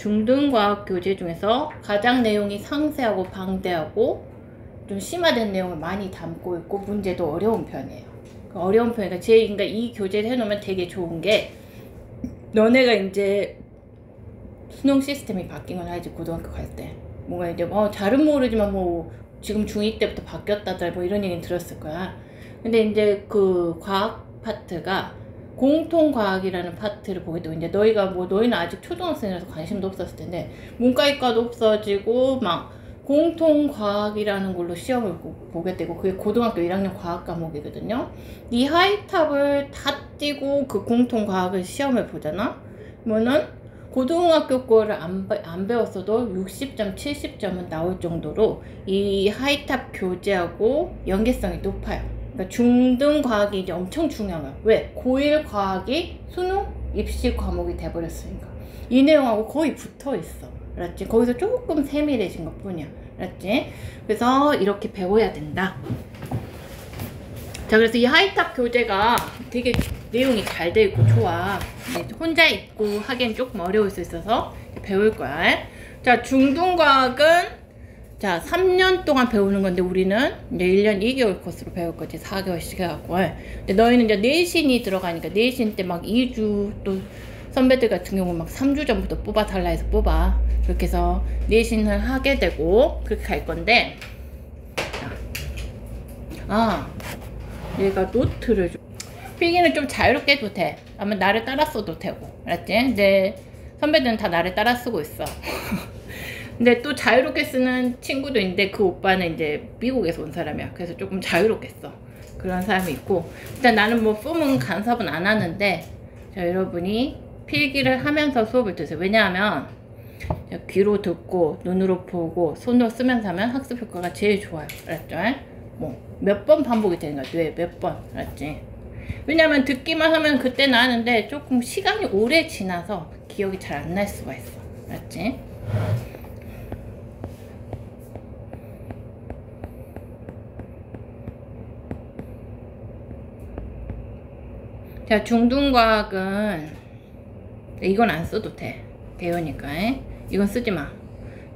중등과학 교재 중에서 가장 내용이 상세하고 방대하고 좀 심화된 내용을 많이 담고 있고 문제도 어려운 편이에요. 어려운 편이니까 그러니까 이 교재를 해놓으면 되게 좋은 게 너네가 이제 수능 시스템이 바뀐 건 알지. 고등학교 갈 때 뭔가 이제 잘은 모르지만 뭐 지금 중2 때부터 바뀌었다더라 뭐 이런 얘기는 들었을 거야. 근데 이제 그 과학 파트가 공통과학이라는 파트를 보게 되고, 이제 너희가 뭐 너희는 아직 초등학생이라서 관심도 없었을 텐데 문과이과도 없어지고 막 공통과학이라는 걸로 시험을 보게 되고, 그게 고등학교 1학년 과학 과목이거든요. 이 하이탑을 다 띄고 그 공통과학을 시험을 보잖아. 그러면은 고등학교 거를 안 배웠어도 60점, 70점은 나올 정도로 이 하이탑 교재하고 연계성이 높아요. 그러니까 중등 과학이 이제 엄청 중요해요. 왜? 고1 과학이 수능 입시 과목이 돼버렸으니까. 이 내용하고 거의 붙어 있어. 알았지? 거기서 조금 세밀해진 것 뿐이야. 알았지? 그래서 이렇게 배워야 된다. 자, 그래서 이 하이탑 교재가 되게 내용이 잘 돼 있고 좋아. 혼자 있고 하기엔 조금 어려울 수 있어서 배울 거야. 자, 중등과학은 자 3년 동안 배우는 건데 우리는 이제 1년 2개월 코스로 배울 거지. 4개월씩 해갖고. 근데 너희는 이제 내신이 들어가니까 내신 때 막 2주, 또 선배들 같은 경우는 막 3주 전부터 뽑아달라 해서 뽑아. 그렇게 해서 내신을 하게 되고 그렇게 갈 건데, 얘가 노트를 필기는 좀 자유롭게 해도 돼. 아마 나를 따라 써도 되고. 알았지? 근데 선배들은 다 나를 따라 쓰고 있어. 근데 또 자유롭게 쓰는 친구도 있는데 그 오빠는 이제 미국에서 온 사람이야. 그래서 조금 자유롭게 써. 그런 사람이 있고, 일단 나는 뭐 수능 간섭은 안 하는데, 자, 여러분이 필기를 하면서 수업을 들으세요. 왜냐하면 귀로 듣고 눈으로 보고 손으로 쓰면서 하면 학습 효과가 제일 좋아요. 알았죠? 뭐 몇 번 반복이 되는 거야. 뇌 몇 번. 알았지? 왜냐면 듣기만 하면 그때는 아는데 조금 시간이 오래 지나서 기억이 잘 안 날 수가 있어. 알았지? 자, 중등과학은 이건 안 써도 돼. 배우니까. 이건 쓰지 마.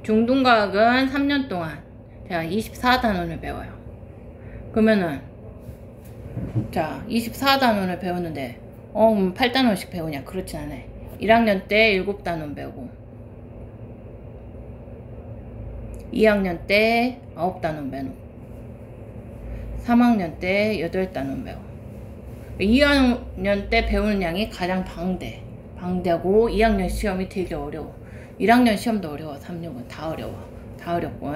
중등과학은 3년 동안 자 24단원을 배워요. 그러면은 자 24단원을 배우는데 8단원씩 배우냐? 그렇진 않아요. 1학년 때 7단원 배우고 2학년 때 9단원 배우고 3학년 때 8단원 배우고 2학년 때 배우는 양이 가장 방대하고 2학년 시험이 되게 어려워. 1학년 시험도 어려워. 3, 6은 다 어려워. 다 어렵고.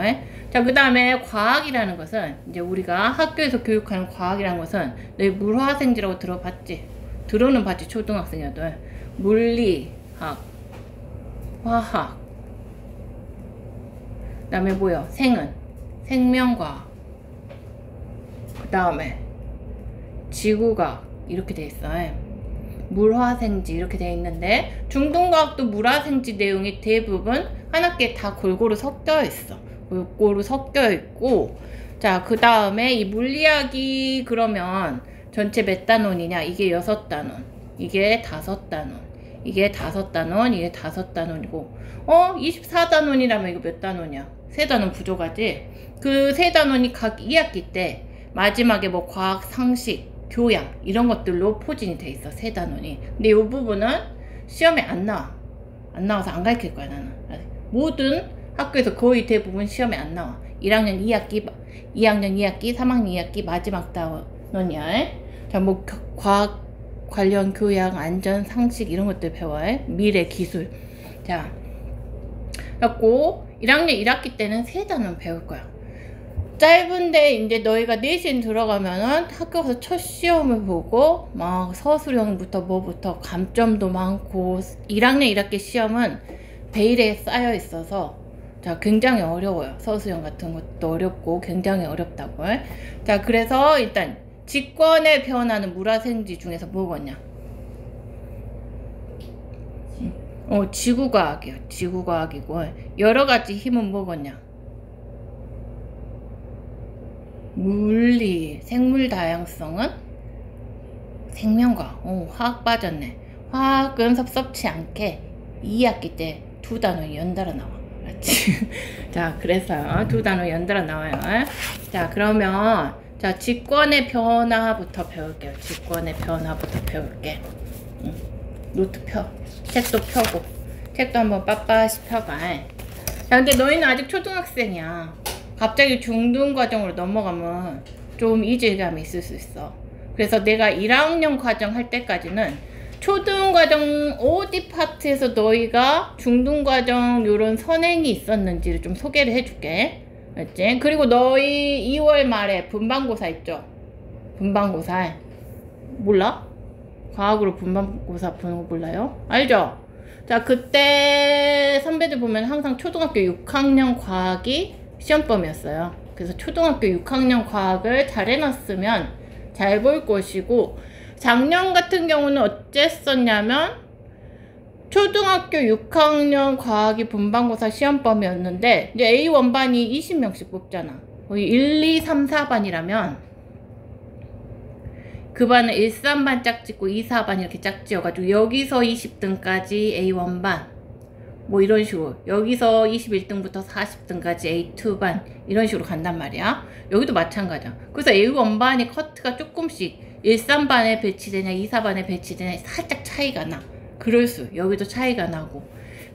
자, 그 다음에 과학이라는 것은 이제 우리가 학교에서 교육하는 과학이라는 것은 너희 물화생지라고 들어봤지? 들어는 봤지. 초등학생이어도. 물리학, 화학, 그 다음에 뭐요? 생은 생명과학, 그 다음에 지구과학 이렇게 돼 있어. 물화생지 이렇게 돼 있는데, 중등과학도 물화생지 내용이 대부분 한 학기에 다 골고루 섞여 있어. 골고루 섞여 있고, 자, 그 다음에 이 물리학이 그러면 전체 몇 단원이냐? 이게 6단원, 이게 5단원, 이게 5단원, 이게 5단원이고, 24단원이라면 이거 몇 단원이야? 3단원 부족하지? 그 3단원이 각 2학기 때 마지막에 뭐 과학, 상식, 교양 이런 것들로 포진이 돼 있어. 3단원이. 근데 이 부분은 시험에 안 나와서 안 가르칠 거야. 나는 모든 학교에서 거의 대부분 시험에 안 나와. 1학년 2학기, 2학년 2학기, 3학년 2학기 마지막 단원이야. 자, 뭐 과학 관련 교양, 안전, 상식 이런 것들 배워요. 미래, 기술. 자, 그래갖고 1학년 1학기 때는 3단원 배울 거야. 짧은데 이제 너희가 내신 들어가면은 학교 가서 첫 시험을 보고 막 서술형부터 뭐부터 감점도 많고, 1학년 1학기 시험은 베일에 쌓여 있어서 자 굉장히 어려워요. 서술형 같은 것도 어렵고 굉장히 어렵다고. 자, 그래서 일단 직권에 표현하는 물화생지 중에서 뭐겠냐? 지구과학이요. 지구과학이고, 여러가지 힘은 뭐겠냐? 물리, 생물 다양성은 생명과학. 화학 빠졌네. 화학은 섭섭치 않게 2학기 때 두 단원이 연달아 나와. 맞지? 자, 그래서 두 단원이 연달아 나와요. 자, 그러면 자, 직권의 변화부터 배울게요. 직권의 변화부터 배울게. 노트 펴. 책도 펴고. 책도 한번 빳빳이 펴봐. 자, 근데 너희는 아직 초등학생이야. 갑자기 중등과정으로 넘어가면 좀 이질감이 있을 수 있어. 그래서 내가 1학년 과정 할 때까지는 초등과정 어디 파트에서 너희가 중등과정 요런 선행이 있었는지를 좀 소개를 해줄게. 알지? 그리고 너희 2월 말에 분반고사 있죠? 분반고사. 몰라? 과학으로 분반고사 보는 거 몰라요? 알죠? 자, 그때 선배들 보면 항상 초등학교 6학년 과학이 시험범이었어요. 그래서 초등학교 6학년 과학을 잘 해놨으면 잘 볼 것이고, 작년 같은 경우는 어쨌었냐면 초등학교 6학년 과학이 분반고사 시험범이었는데 이제 A1반이 20명씩 뽑잖아. 거의 1, 2, 3, 4반이라면 그 반은 1, 3반 짝짓고 2, 4반 이렇게 짝지어가지고 여기서 20등까지 A1반 뭐 이런 식으로 여기서 21등부터 40등까지 A2반 이런 식으로 간단 말이야. 여기도 마찬가지야. 그래서 A1반이 커트가 조금씩 1, 3반에 배치되냐 2, 4반에 배치되냐 살짝 차이가 나. 그럴 수 여기도 차이가 나고.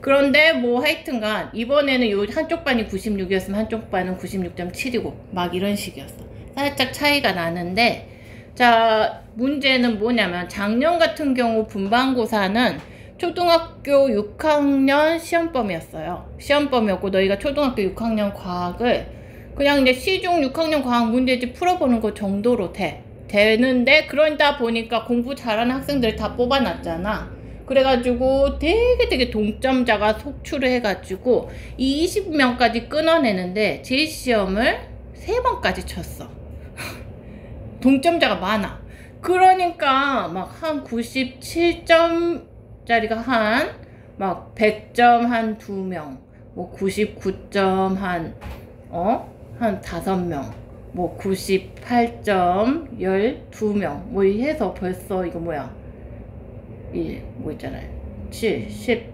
그런데 뭐 하여튼간 이번에는 요 한쪽 반이 96이었으면 한쪽 반은 96.7이고 막 이런 식이었어. 살짝 차이가 나는데, 자, 문제는 뭐냐면 작년 같은 경우 분반고사는 초등학교 6학년 시험범이었어요. 시험범이었고 너희가 초등학교 6학년 과학을 그냥 이제 시중 6학년 과학 문제집 풀어보는 거 정도로 되는데, 그러다 보니까 공부 잘하는 학생들 다 뽑아놨잖아. 그래가지고 되게 동점자가 속출을 해가지고 이 20명까지 끊어내는데 제시험을 3번까지 쳤어. 동점자가 많아. 그러니까 막 한 97점짜리가 한 막 100점 한 2명, 뭐 99점 한 5명, 뭐 98점 12명 뭐 해서 벌써 이거 뭐야 1, 뭐 있잖아요. 7, 10,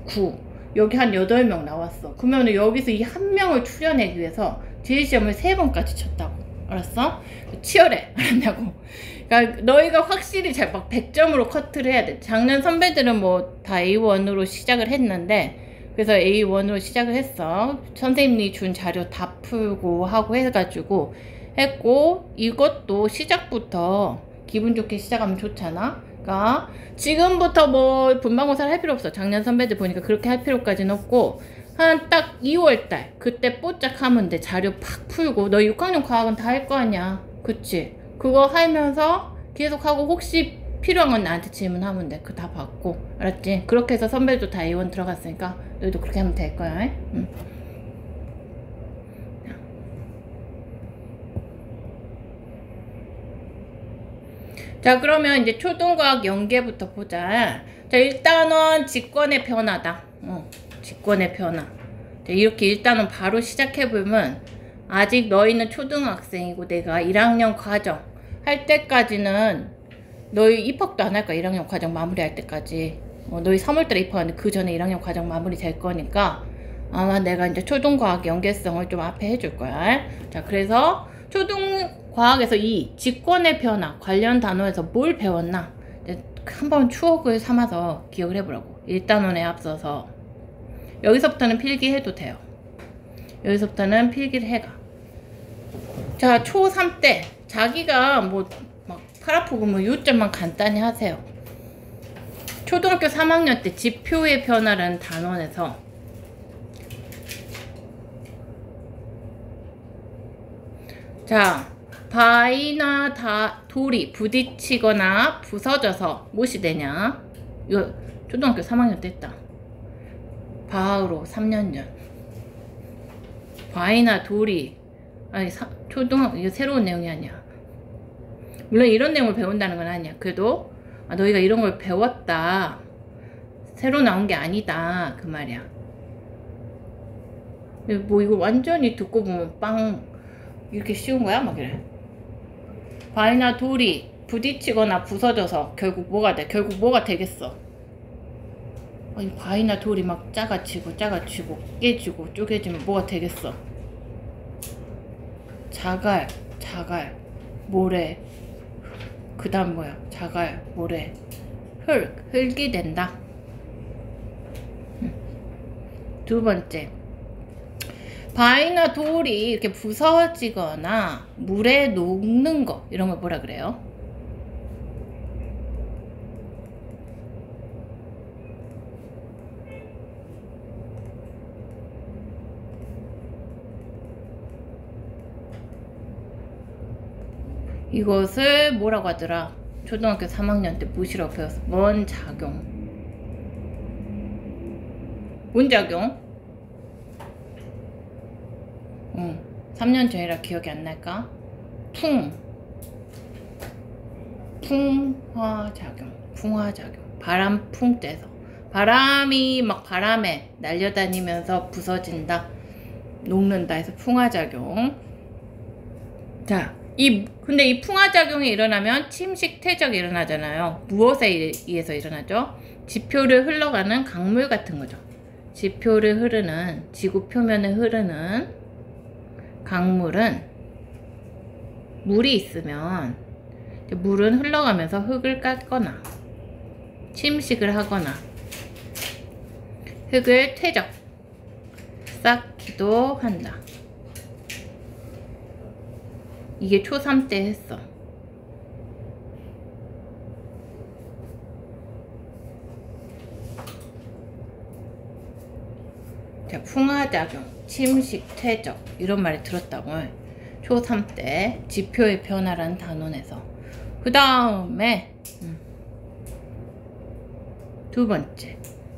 9. 여기 한 8명 나왔어. 그러면 여기서 이 한 명을 추려내기 위해서 제시험을 3번까지 쳤다고. 알았어? 치열해. 알았냐고. 그러니까 너희가 확실히 잘 막 100점으로 커트를 해야 돼. 작년 선배들은 뭐 다 A1으로 시작을 했는데, 그래서 A1으로 시작을 했어. 선생님이 준 자료 다 풀고 하고 해가지고 했고, 이것도 시작부터 기분 좋게 시작하면 좋잖아. 그러니까 지금부터 뭐 분반고사를 할 필요 없어. 작년 선배들 보니까 그렇게 할 필요까지는 없고, 한 딱 2월달 그때 뽀짝 하면 돼. 자료 팍 풀고. 너 6학년 과학은 다 할 거 아니야. 그치? 그거 하면서 계속 하고 혹시 필요한 건 나한테 질문하면 돼. 그거 다 받고. 알았지? 그렇게 해서 선배도 다 A1 들어갔으니까 너희도 그렇게 하면 될 거야. 응. 자, 그러면 이제 초등과학 연계부터 보자. 자, 일단은 직권의 변화다. 직권의 변화. 자, 이렇게 일단은 바로 시작해보면 아직 너희는 초등학생이고 내가 1학년 과정 할 때까지는 너희 입학도 안 할 거야. 1학년 과정 마무리할 때까지. 너희 3월달에 입학하는데 그 전에 1학년 과정 마무리 될 거니까 아마 내가 이제 초등과학 연계성을 좀 앞에 해줄 거야. 자, 그래서 초등과학에서 이 직권의 변화 관련 단어에서 뭘 배웠나? 한번 추억을 삼아서 기억을 해보라고. 1단원에 앞서서 여기서부터는 필기해도 돼요. 여기서부터는 필기를 해가. 자, 초3 때 자기가 뭐 막 팔 아프고 뭐 요점만 간단히 하세요. 초등학교 3학년 때 지표의 변화라는 단원에서 자, 바위나 돌이 부딪히거나 부서져서 무엇이 되냐? 이거 초등학교 3학년 때 했다. 바흐로 3년 전. 바위나 돌이 초등학교 이거 새로운 내용이 아니야. 물론 이런 내용을 배운다는 건 아니야. 그래도 너희가 이런 걸 배웠다. 새로 나온 게 아니다. 그 말이야. 뭐 이거 완전히 듣고 보면 빵 이렇게 쉬운 거야? 막 이래. 바위나 돌이 부딪히거나 부서져서 결국 뭐가 돼? 결국 뭐가 되겠어? 이 바위나 돌이 막 작아지고 깨지고 쪼개지면 뭐가 되겠어. 자갈, 모래, 그 다음 뭐야? 자갈, 모래, 흙이 된다. 두 번째, 바위나 돌이 이렇게 부서지거나 물에 녹는 거, 이런 걸 뭐라 그래요? 이것을 뭐라고 하더라? 초등학교 3학년 때 무시라고 배웠어. 뭔 작용? 3년 전이라 기억이 안 날까? 풍화작용. 바람풍 떼서. 바람이 막 바람에 날려다니면서 부서진다. 녹는다 해서 풍화작용. 자, 근데 이 풍화작용이 일어나면 침식, 퇴적이 일어나잖아요. 무엇에 의해서 일어나죠? 지표를 흘러가는 강물 같은 거죠. 지표를 흐르는, 지구 표면을 흐르는 강물은 물이 있으면 물은 흘러가면서 흙을 깎거나 침식을 하거나 흙을 퇴적, 쌓기도 한다. 이게 초3 때 했어. 자, 풍화작용, 침식, 퇴적 이런 말을 들었다고. 초3 때 지표의 변화라는 단원에서. 그 다음에 두 번째,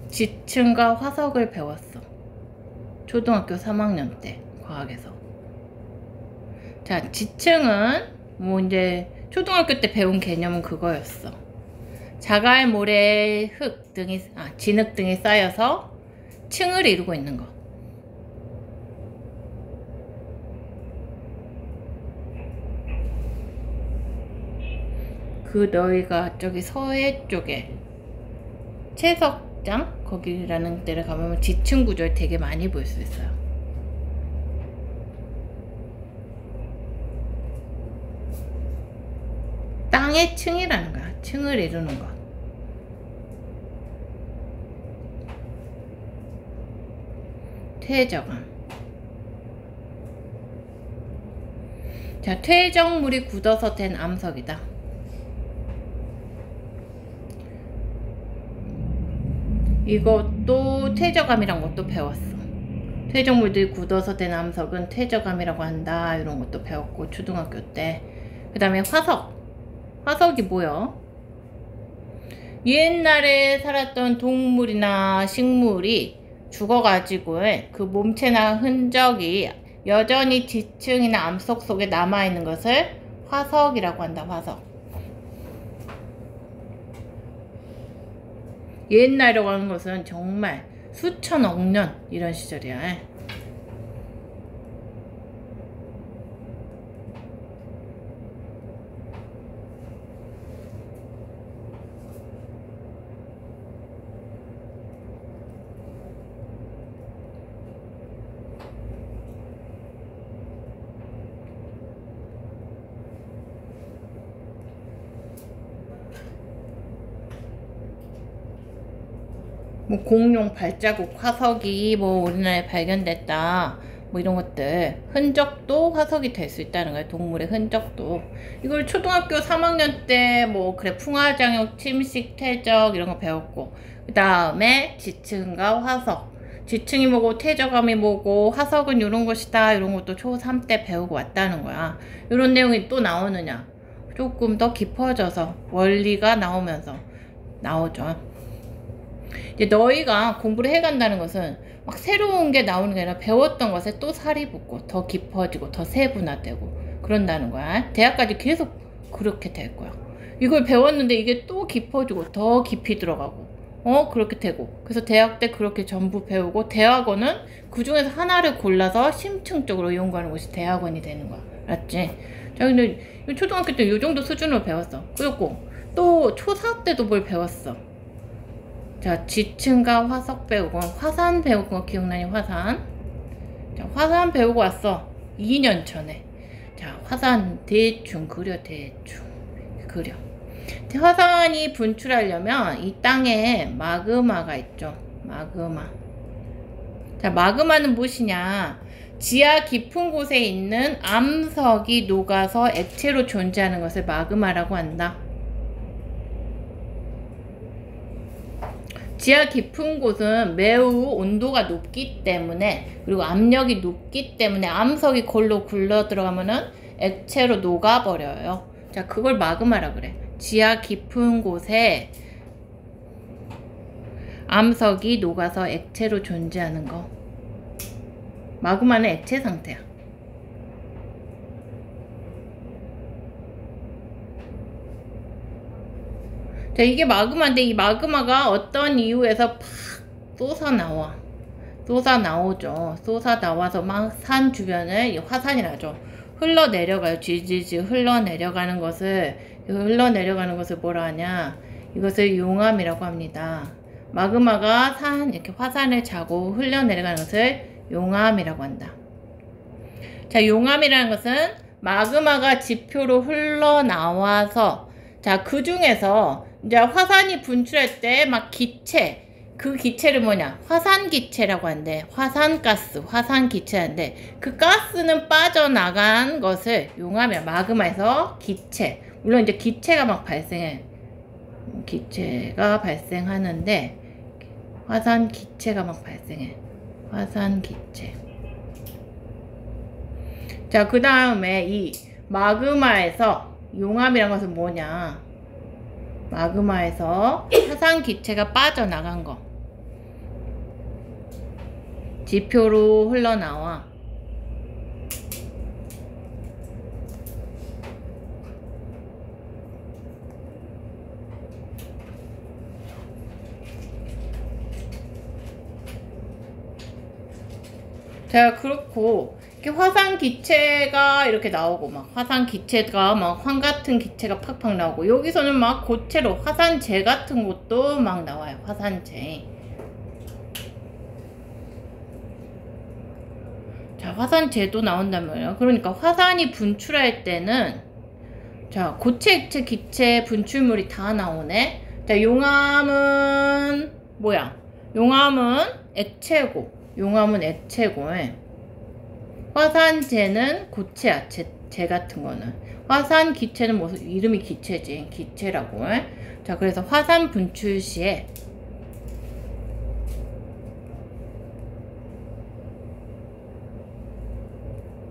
지층과 화석을 배웠어. 초등학교 3학년 때 과학에서. 자, 지층은 뭐 이제 초등학교 때 배운 개념은 그거였어. 자갈, 모래, 흙 등이 진흙 등이 쌓여서 층을 이루고 있는 거. 그 너희가 저기 서해 쪽에 채석장 거기라는 데를 가보면 지층 구조를 되게 많이 볼 수 있어요. 땅의 층이라는 거야. 층을 이루는 거. 퇴적암. 자, 퇴적물이 굳어서 된 암석이다. 이것도 퇴적암이란 것도 배웠어. 퇴적물들이 굳어서 된 암석은 퇴적암이라고 한다. 이런 것도 배웠고 초등학교 때. 그 다음에 화석이 뭐야? 옛날에 살았던 동물이나 식물이 죽어가지고 그 몸체나 흔적이 여전히 지층이나 암석 속에 남아있는 것을 화석이라고 한다. 화석. 옛날이라고 하는 것은 정말 수천억 년 이런 시절이야. 뭐 공룡 발자국 화석이 뭐 우리나라에 발견됐다 뭐 이런 것들 흔적도 화석이 될 수 있다는 거예요. 동물의 흔적도. 이걸 초등학교 3학년 때 뭐 그래 풍화작용, 침식, 퇴적 이런 거 배웠고, 그 다음에 지층과 화석, 지층이 뭐고 퇴적암이 뭐고 화석은 이런 것이다 이런 것도 초3 때 배우고 왔다는 거야. 이런 내용이 또 나오느냐, 조금 더 깊어져서 원리가 나오면서 나오죠. 이제 너희가 공부를 해간다는 것은 막 새로운 게 나오는 게 아니라 배웠던 것에 또 살이 붙고 더 깊어지고 더 세분화되고 그런다는 거야. 대학까지 계속 그렇게 될 거야. 이걸 배웠는데 이게 또 깊어지고 더 깊이 들어가고 그렇게 되고, 그래서 대학 때 그렇게 전부 배우고, 대학원은 그 중에서 하나를 골라서 심층적으로 연구하는 것이 대학원이 되는 거야. 알았지? 자, 근데 초등학교 때 이 정도 수준으로 배웠어. 그리고 또 초4 때도 뭘 배웠어. 자, 지층과 화석 배우고, 화산 배운 거 기억나니? 화산. 자, 화산 배우고 왔어. 2년 전에. 자, 화산 대충 그려, 대충 그려. 화산이 분출하려면 이 땅에 마그마가 있죠. 마그마. 자, 마그마는 무엇이냐? 지하 깊은 곳에 있는 암석이 녹아서 액체로 존재하는 것을 마그마라고 한다. 지하 깊은 곳은 매우 온도가 높기 때문에, 그리고 압력이 높기 때문에 암석이 골로 굴러 들어가면은 액체로 녹아버려요. 자, 그걸 마그마라 그래. 지하 깊은 곳에 암석이 녹아서 액체로 존재하는 거. 마그마는 액체 상태야. 자, 이게 마그마인데 이 마그마가 어떤 이유에서 팍 솟아나와. 솟아나오죠. 솟아나와서 막 산 주변을 화산이라죠. 흘러내려가요. 지지지 흘러내려가는 것을 뭐라 하냐? 이것을 용암이라고 합니다. 마그마가 이렇게 화산을 자고 흘러내려가는 것을 용암이라고 한다. 자, 용암이라는 것은 마그마가 지표로 흘러나와서, 자, 그 중에서 이제 화산이 분출할 때 막 기체, 그 기체를 뭐냐? 화산기체라고 한대. 화산가스, 화산기체인데, 그 가스는 빠져나간 것을 용암이야. 마그마에서 기체. 물론 이제 기체가 막 발생해. 기체가 발생하는데, 화산기체가 막 발생해. 화산기체. 자, 그 다음에 이 마그마에서 용암이란 것은 뭐냐? 마그마에서 화산기체가 빠져나간 거. 지표로 흘러나와. 자, 그렇고 이렇게 화산 기체가 이렇게 나오고, 막 화산 기체가 막 황 같은 기체가 팍팍 나오고, 여기서는 막 고체로 화산재 같은 것도 막 나와요. 화산재. 자, 화산재도 나온다며요. 그러니까 화산이 분출할 때는, 자, 고체, 액체, 기체 분출물이 다 나오네. 자, 용암은 뭐야? 용암은 액체고, 화산재는 고체야. 재 같은 거는. 화산 기체는 뭐 이름이 기체지. 기체라고. 자, 그래서 화산 분출 시에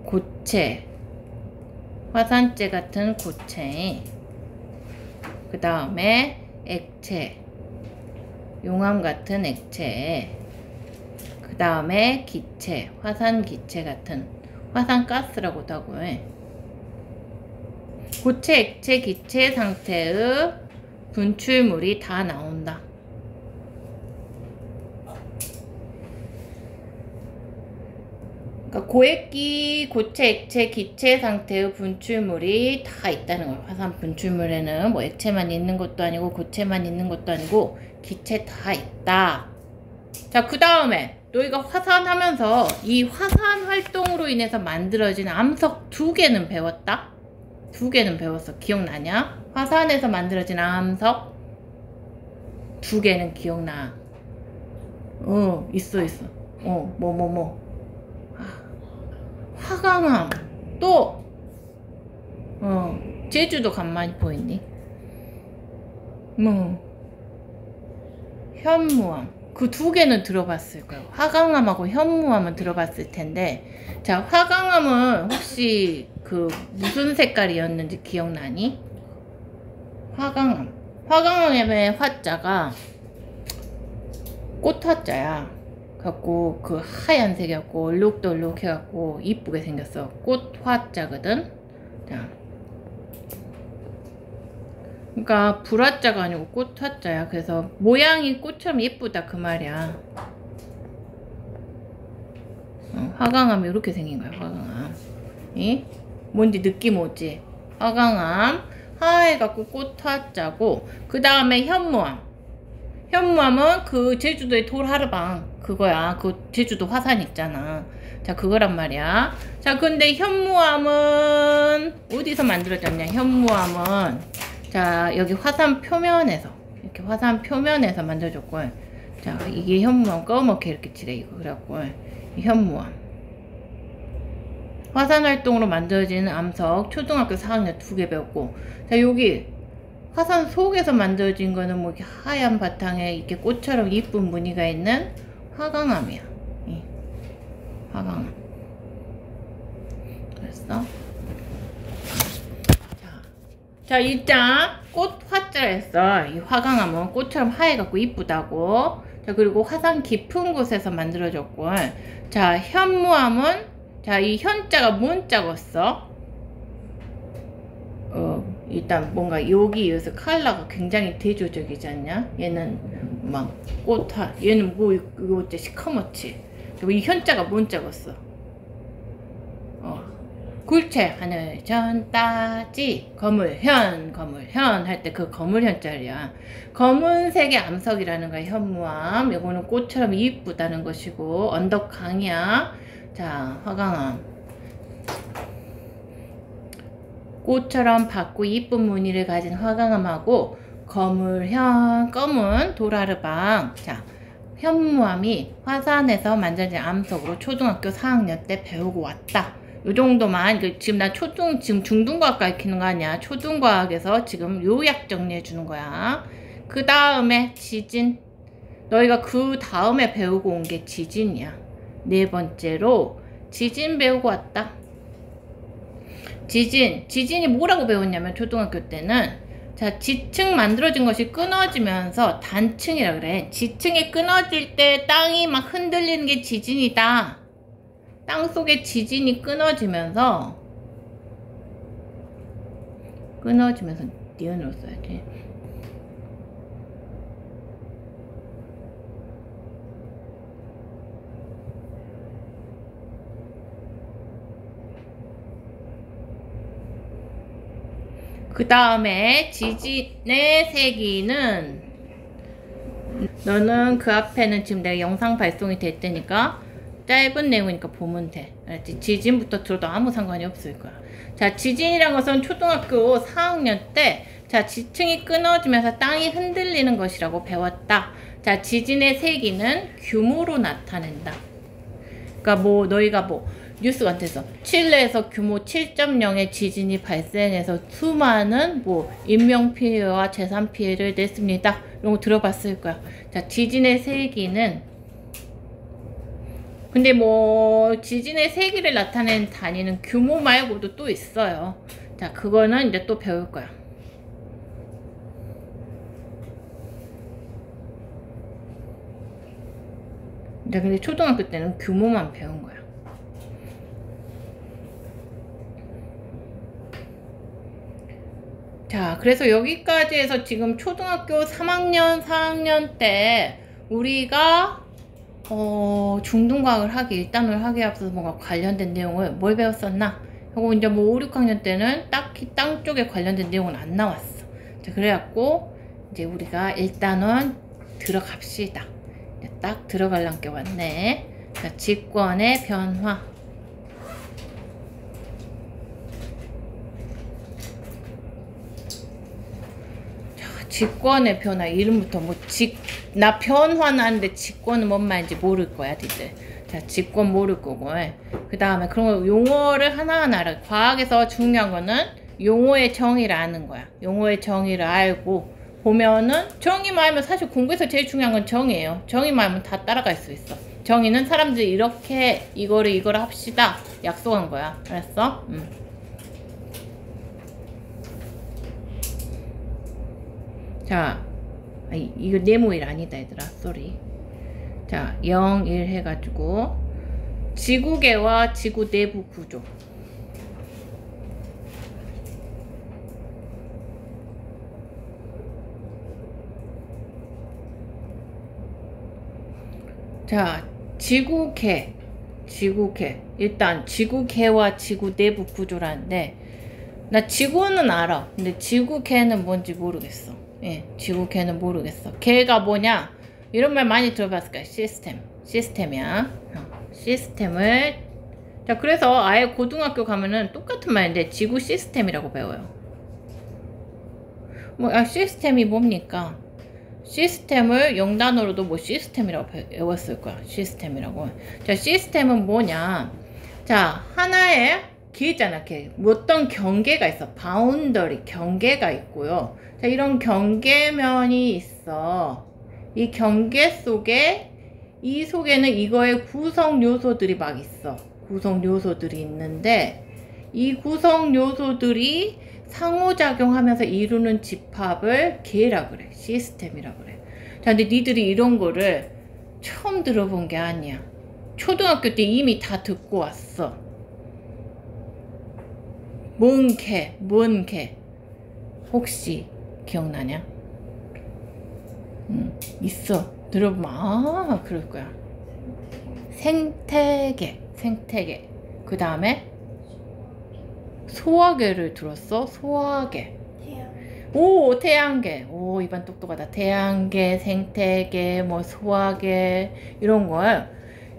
고체, 화산재 같은 고체, 그 다음에 액체, 용암 같은 액체, 그 다음에 기체, 화산기체 같은, 화산가스라고도 하고 해. 고체, 액체, 기체 상태의 분출물이 다 나온다. 그러니까 고액기, 고체, 액체, 기체 상태의 분출물이 다 있다는 거예요. 화산 분출물에는 뭐 액체만 있는 것도 아니고 고체만 있는 것도 아니고 기체 다 있다. 자, 그 다음에 너희가 화산하면서 이 화산 활동으로 인해서 만들어진 암석 2개는 배웠다? 2개는 배웠어. 기억나냐? 화산에서 만들어진 암석 2개는 기억나. 있어. 화강암. 또 제주도 간만에 보이니? 현무암. 그 2개는 들어봤을 거예요. 화강암하고 현무암은 들어봤을 텐데, 자, 화강암은 혹시 그 무슨 색깔이었는지 기억나니? 화강암의 화자가 꽃화자야. 갖고 그 하얀색이었고 얼룩덜룩 해갖고 이쁘게 생겼어. 꽃화자거든. 자, 그러니까 불화자가 아니고 꽃화자야. 그래서 모양이 꽃처럼 예쁘다 그 말이야. 화강암이 이렇게 생긴 거야. 화강암. 뭔지 느낌 오지? 화강암 하얘갖고 꽃화자고, 그 다음에 현무암. 현무암은 그 제주도의 돌하르방 그거야. 그 제주도 화산 있잖아. 자, 그거란 말이야. 자, 근데 현무암은 어디서 만들어졌냐? 현무암은 자, 여기 화산 표면에서 이렇게 화산 표면에서 만들어졌고, 자, 이게 현무암 검게 이렇게 칠해 이거. 그래갖고 이 현무암 화산 활동으로 만들어진 암석 초등학교 4학년 2개 배웠고, 자, 여기 화산 속에서 만들어진 거는 뭐 이렇게 하얀 바탕에 이렇게 꽃처럼 이쁜 무늬가 있는 화강암이야. 화강암. 그랬어? 자, 일단 꽃 화자를 했어. 이 화강암은 꽃처럼 하얘갖고 이쁘다고. 자, 그리고 화산 깊은 곳에서 만들어졌고, 자, 현무암은 자, 이 현자가 뭔 자고 써? 일단 뭔가 여기에서 컬러가 굉장히 대조적이지 않냐? 얘는 막 꽃화, 얘는 뭐 이거 어째 시커멓지? 그리고 이 현자가 뭔 자고 써? 굴체 하늘 전 따지 거물현 할 때 그 거물현 자리야. 검은색의 암석이라는 거야. 현무암. 요거는 꽃처럼 이쁘다는 것이고, 언덕강이야. 자, 화강암 꽃처럼 밝고 이쁜 무늬를 가진 화강암하고 거물현 검은 돌하르방. 자, 현무암이 화산에서 만들어진 암석으로 초등학교 4학년 때 배우고 왔다. 요 정도만. 지금 나 지금 중등과학 가르치는 거 아니야. 초등과학에서 지금 요약 정리해 주는 거야. 그 다음에 지진. 너희가 그 다음에 배우고 온 게 지진이야. 네 번째로 지진 배우고 왔다. 지진이 뭐라고 배웠냐면 초등학교 때는, 자, 지층 만들어진 것이 끊어지면서 단층이라 그래. 지층이 끊어질 때 땅이 막 흔들리는 게 지진이다. 땅 속에 지진이 끊어지면서 니은으로 써야지. 그 다음에 지진의 세기는, 너는 그 앞에는 지금 내가 영상 발송이 될 때니까 짧은 내용이니까 보면 돼. 알았지? 지진부터 들어도 아무 상관이 없을 거야. 자, 지진이란 것은 초등학교 4학년 때, 자, 지층이 끊어지면서 땅이 흔들리는 것이라고 배웠다. 자, 지진의 세기는 규모로 나타낸다. 그러니까 뭐 너희가 뭐 뉴스 같아서 칠레에서 규모 7.0의 지진이 발생해서 수많은 뭐 인명피해와 재산피해를 냈습니다. 이런 거 들어봤을 거야. 자, 지진의 세기는, 근데 뭐 지진의 세기를 나타내는 단위는 규모 말고도 또 있어요. 자, 그거는 이제 또 배울 거야. 근데 초등학교 때는 규모만 배운 거야. 자, 그래서 여기까지 해서 지금 초등학교 3학년, 4학년 때 우리가 중등과학을 하기, 1단원을 하기에 앞서서 뭔가 관련된 내용을 뭘 배웠었나? 하고 이제 뭐 5, 6학년 때는 딱히 땅 쪽에 관련된 내용은 안 나왔어. 자, 그래갖고 이제 우리가 1단원 들어갑시다. 딱 들어갈란 게 왔네. 자, 직권의 변화. 직권의 변화. 이름부터 나 변화하는데 직권은 뭔 말인지 모를 거야, 니들. 자, 직권 모를 거고. 그 다음에 그런 용어를 하나하나 알아. 과학에서 중요한 거는 용어의 정의를 아는 거야. 용어의 정의를 알고 보면은, 정의만 알면 사실 공부에서 제일 중요한 건 정의예요. 정의만 알면 다 따라갈 수 있어. 정의는 사람들이 이렇게 이거를 합시다 약속한 거야. 알았어? 자, 이거 네모일 아니다 얘들아, 쏘리. 자, 0, 1 해가지고 지구계와 지구 내부 구조. 자, 지구계. 일단 지구계와 지구 내부 구조라는데, 나 지구는 알아. 근데 지구계는 뭔지 모르겠어. 예, 지구계는 모르겠어. 걔가 뭐냐? 이런 말 많이 들어봤을 거야. 시스템이야. 시스템을. 자, 그래서 아예 고등학교 가면은 똑같은 말인데 지구 시스템이라고 배워요. 시스템이 뭡니까? 시스템을 영단어로도 뭐 시스템이라고 배웠을 거야. 시스템이라고. 자, 시스템은 뭐냐? 자, 하나의 게 있잖아. 게. 어떤 경계가 있어. 바운더리, 경계가 있고요. 자, 이런 경계면이 있어. 이 경계 속에, 이 속에는 이거의 구성 요소들이 막 있어. 구성 요소들이 있는데, 이 구성 요소들이 상호작용하면서 이루는 집합을 계라 그래. 시스템이라 그래. 자, 근데 니들이 이런 거를 처음 들어본 게 아니야. 초등학교 때 이미 다 듣고 왔어. 뭔 개. 혹시 기억나냐? 있어. 들어보면 그럴 거야. 생태계. 그 다음에 소화계를 들었어? 소화계. 오, 태양계. 오, 이반 똑똑하다. 태양계, 생태계, 뭐 소화계 이런 거야.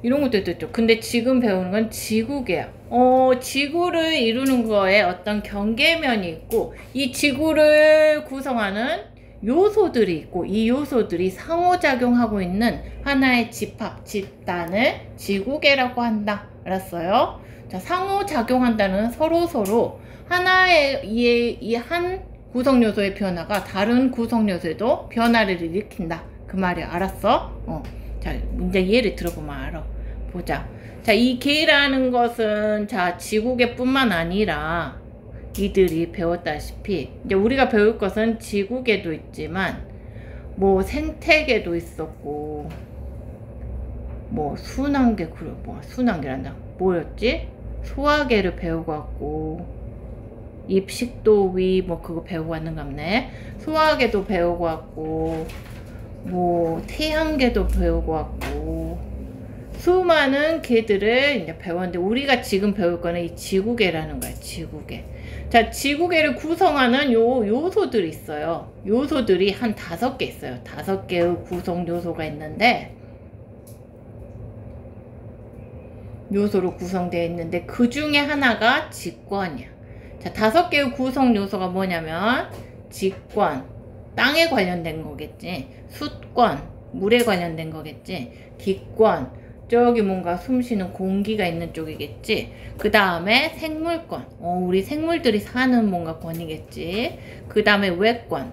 이런 것도 있죠. 근데 지금 배우는 건 지구계야. 지구를 이루는 거에 어떤 경계면이 있고, 이 지구를 구성하는 요소들이 있고, 이 요소들이 상호작용하고 있는 하나의 집단을 지구계라고 한다. 알았어요? 자, 상호작용한다는 서로 하나의 이 한 구성 요소의 변화가 다른 구성 요소에도 변화를 일으킨다. 그 말이야. 알았어? 자, 이제 예를 들어보면 알아. 보자. 자, 이 계라는 것은 자, 지구계뿐만 아니라 이들이 배웠다시피 이제 우리가 배울 것은 지구계도 있지만 뭐 생태계도 있었고 뭐 순환계, 순환계란다. 뭐였지? 소화계를 배우고 왔고 입식도위 그거 배우고 왔는 갑네. 소화계도 배우고 왔고 뭐 태양계도 배우고 왔고 수많은 개들을 이제 배웠는데 우리가 지금 배울 거는 이 지구계라는 거야. 지구계. 자, 지구계를 구성하는 요소들이 있어요. 요소들이 한 5개 있어요. 5개의 구성 요소가 있는데 요소로 구성되어 있는데 그 중에 하나가 직권이야. 자, 5개의 구성 요소가 뭐냐면 직권, 땅에 관련된 거겠지. 숫권, 물에 관련된 거겠지. 기권, 저기 뭔가 숨쉬는 공기가 있는 쪽이겠지. 그 다음에 생물권, 우리 생물들이 사는 뭔가 권이겠지. 그 다음에 외권,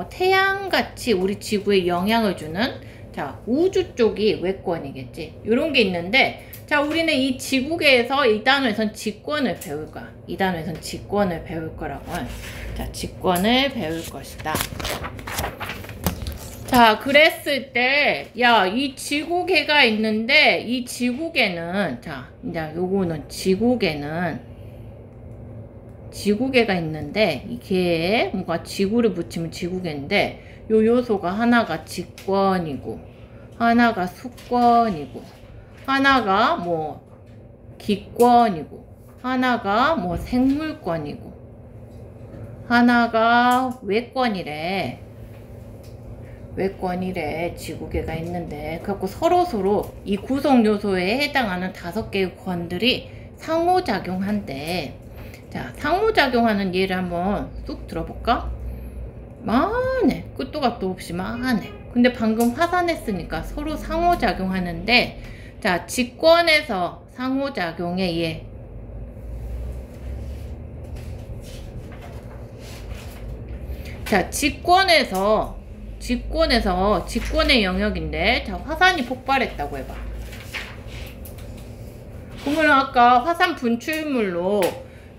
태양같이 우리 지구에 영향을 주는 자, 우주 쪽이 외권이겠지. 이런 게 있는데 자, 우리는 이 지구계에서 이 단어에선 직권을 배울 거야. 이 단어에선 직권을 배울 거라고. 자, 직권을 배울 것이다. 자, 그랬을 때, 야, 이 지구계가 있는데, 이 지구계는, 자, 이제 요거는 지구계가 있는데, 이 개에 뭔가 지구를 붙이면 지구계인데, 요 요소가 하나가 직권이고, 하나가 수권이고, 하나가 뭐 기권이고, 하나가 뭐 생물권이고, 하나가 외권이래. 지구계가 있는데 그래갖고 서로 이 구성 요소에 해당하는 5개의 권들이 상호작용한대. 자, 상호작용하는 예를 한번 쑥 들어볼까? 많네. 끝도 값도 없이 많네. 근데 방금 화산했으니까 서로 상호작용하는데 자, 직권에서 상호작용의 예. 자, 직권의 영역인데 자, 화산이 폭발했다고 해봐. 그러면 아까 화산 분출물로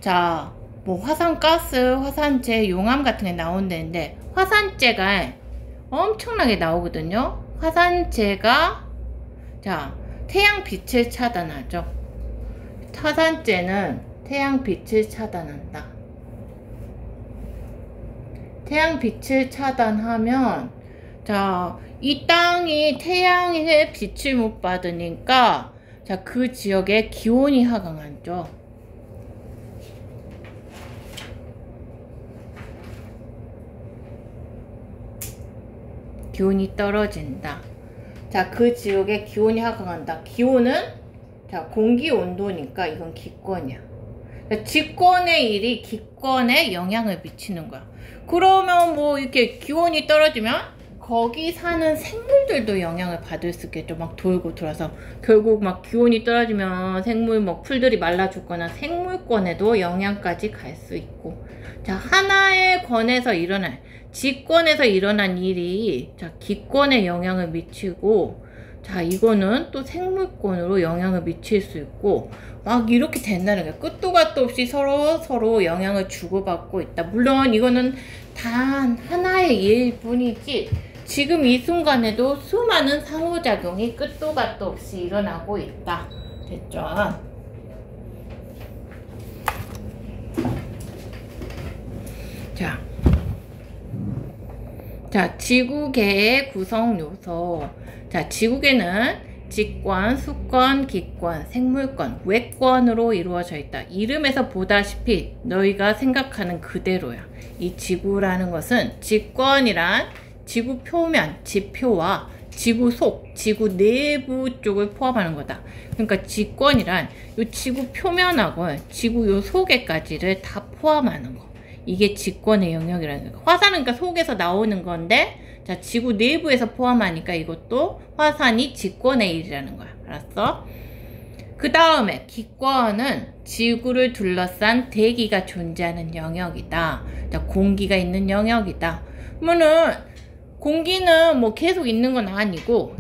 자, 뭐 화산가스, 화산재, 용암 같은 게 나온다는데 화산재가 엄청나게 나오거든요. 화산재가 자, 태양빛을 차단하죠. 화산재는 태양빛을 차단한다. 태양빛을 차단하면 자, 이 땅이 태양의 빛을 못 받으니까 자, 그 지역의 기온이 하강하죠. 기온이 떨어진다. 자, 그 지역의 기온이 하강한다. 기온은 자, 공기 온도니까 이건 기권이야. 직권의 일이 기권에 영향을 미치는 거야. 그러면 뭐 이렇게 기온이 떨어지면 거기 사는 생물들도 영향을 받을 수 있겠죠. 막 돌고 돌아서 결국 막 기온이 떨어지면 생물 뭐 풀들이 말라 죽거나 생물권에도 영향까지 갈 수 있고. 자, 하나의 권에서 일어난 직권에서 일어난 일이 자, 기권에 영향을 미치고, 자, 이거는 또 생물권으로 영향을 미칠 수 있고, 막 이렇게 된다는 거야. 끝도 갓도 없이 서로 영향을 주고받고 있다. 물론 이거는 단 하나의 일일 뿐이지 지금 이 순간에도 수많은 상호작용이 끝도 갓도 없이 일어나고 있다. 됐죠? 자, 지구계의 구성 요소. 자, 지구계는 직권, 수권, 기권, 생물권, 외권으로 이루어져 있다. 이름에서 보다시피 너희가 생각하는 그대로야. 이 지구라는 것은 직권이란 지구 표면, 지표와 지구 속, 지구 내부 쪽을 포함하는 거다. 그러니까 직권이란 요 지구 표면하고 지구 요 속에까지를 다 포함하는 거. 이게 직권의 영역이라는 거야. 화산은 그러니까 속에서 나오는 건데, 자, 지구 내부에서 포함하니까 이것도 화산이 직권의 일이라는 거야. 알았어? 그 다음에 기권은 지구를 둘러싼 대기가 존재하는 영역이다. 자, 공기가 있는 영역이다. 그러면은 공기는 뭐 계속 있는 건 아니고